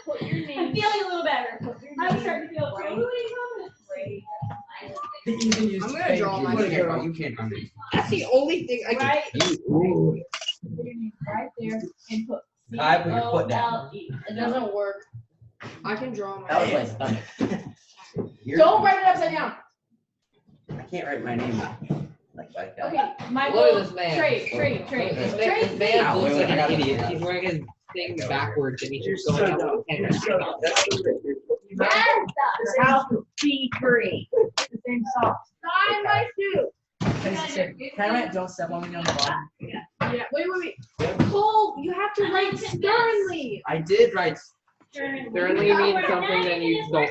Put your I'm name. feeling a little better. Put your I'm name starting to feel right. right. You can use I'm gonna space. draw You my wanna hair. go. You can't under. That's the only thing I can. Right. You. Put your name right there and put. I put your foot down. C-O-L-E. It doesn't work. I can draw my. That was name. like thunder. Don't write it upside down. I can't write my name like that. Okay, Michael. Look at this man. Trade. This man looks like an an idiot. idiot. He's wearing his thing backwards and he's You're just so going dumb. up. You're so dumb. That's stupid. This house will be free. The same socks. Tie my shoe. Can I write don't step on me on the bottom? Yeah. Wait. Cole, you have to write sternly. I did write. Sternly means something that you don't.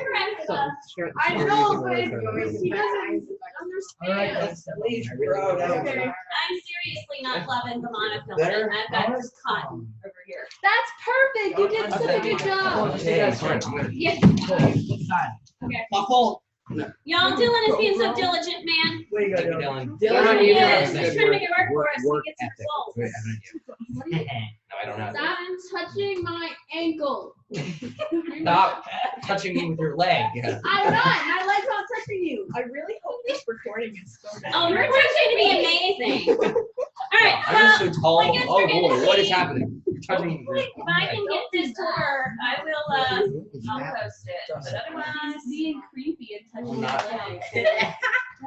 I know, but he doesn't Alright, understand. don't step on me. I really don't. Okay. I'm seriously not loving the monofilament. There. I've got cotton over here. That's perfect. You did such a good job. Okay, it's fine. Yes. My fault. Y'all, Dylan is being so diligent, man. Way to Thank you, go, Dylan. Dylan. He Dylan, is. He's trying to make it work for us. Work He gets ethic. results. Wait, I have an idea. No, I don't know. Stop touching my ankle. Stop touching me with your leg. I'm not. My leg's not touching you. I really hope this recording is so bad. Oh, your team's going to be amazing. All right. I'm just so tall. I guess Oh we're gonna boy, what is see. happening? You're touching me. If I can get this to work, I will. I'll post it. But otherwise, being creepy and touching Not- my leg.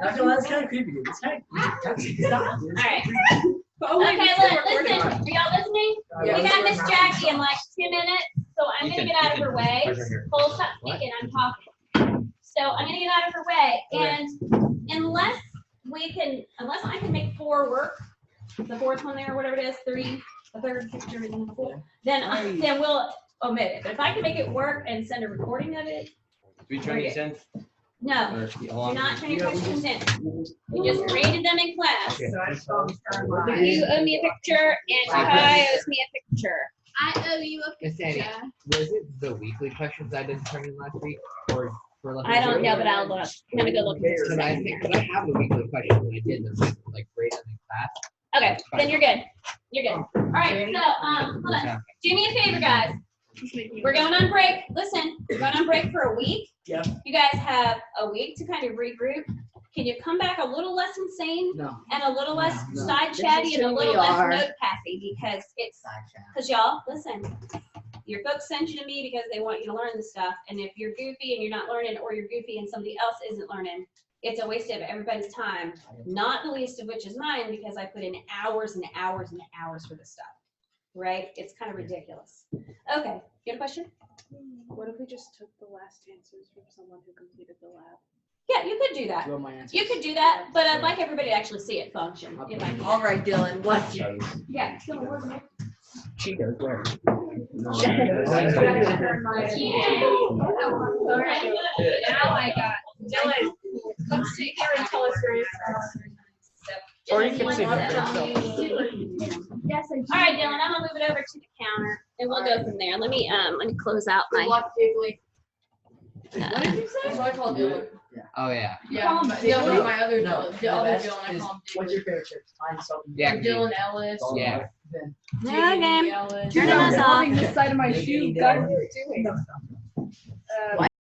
Not gonna lie, it's kind of creepy, dude. It's kind of stop. All right. Oh, wait, Okay, we're still listen. recording. Are y'all listening? We got Miss Jackie in like 2 minutes, so I'm gonna get out of her way. Cole, stop speaking. I'm talking. So I'm gonna get out of her way, and unless I can make 4 work, the 4th one there, whatever it is, 3, the 3rd picture, and then the 4th, then we'll omit it. But if I can make it work and send a recording of it, We trying to send? no, Or, you're not turning questions in. We just graded them in class. Okay. You owe me a picture, and Kai owes me a picture. I owe you a Miss Sandy, was it the weekly questions I didn't turn in last week, or for looking? I don't know, but I'll look. I'm gonna go look at this. Because I think, because I have the weekly questions and I did them like grade them in class. Okay, then you're good. You're good. All right, so, hold on. Do me a favor, guys. We're going on break. Listen, we're going on break for a week. Yep. You guys have a week to kind of regroup. Can you come back a little less insane No. and a little less No. side chatty and a who little we less are. note passy? Because y'all, listen, your folks sent you to me because they want you to learn this stuff. And if you're goofy and you're not learning, or you're goofy and somebody else isn't learning, it's a waste of everybody's time, not the least of which is mine, because I put in hours and hours and hours for this stuff, right? It's kind of ridiculous. Okay, you got a question? What if we just took the last answers from someone who completed the lab? Yeah, you could do that. Throw my answer. You could do that, but I'd like everybody to actually see it function. If I can. All right, Dylan, what? Yeah, so where's my- Cheetah, where? All right. Now I got Dylan. Come sit here and tell us your answers. Or you can see for Yes, all right, Dylan, I'm gonna move it over to the counter and we'll go from there. Let me close out my. What did you say? So I called Dylan. Oh, yeah. Yeah, but the other, my other Dylan, the other best Dylan, I is- call him What's your favorite chip? Find something. Yeah. Dylan Ellis. Yeah. Then- Okay. Ellis. Turn us off. This side of my shoe. God, what are you doing?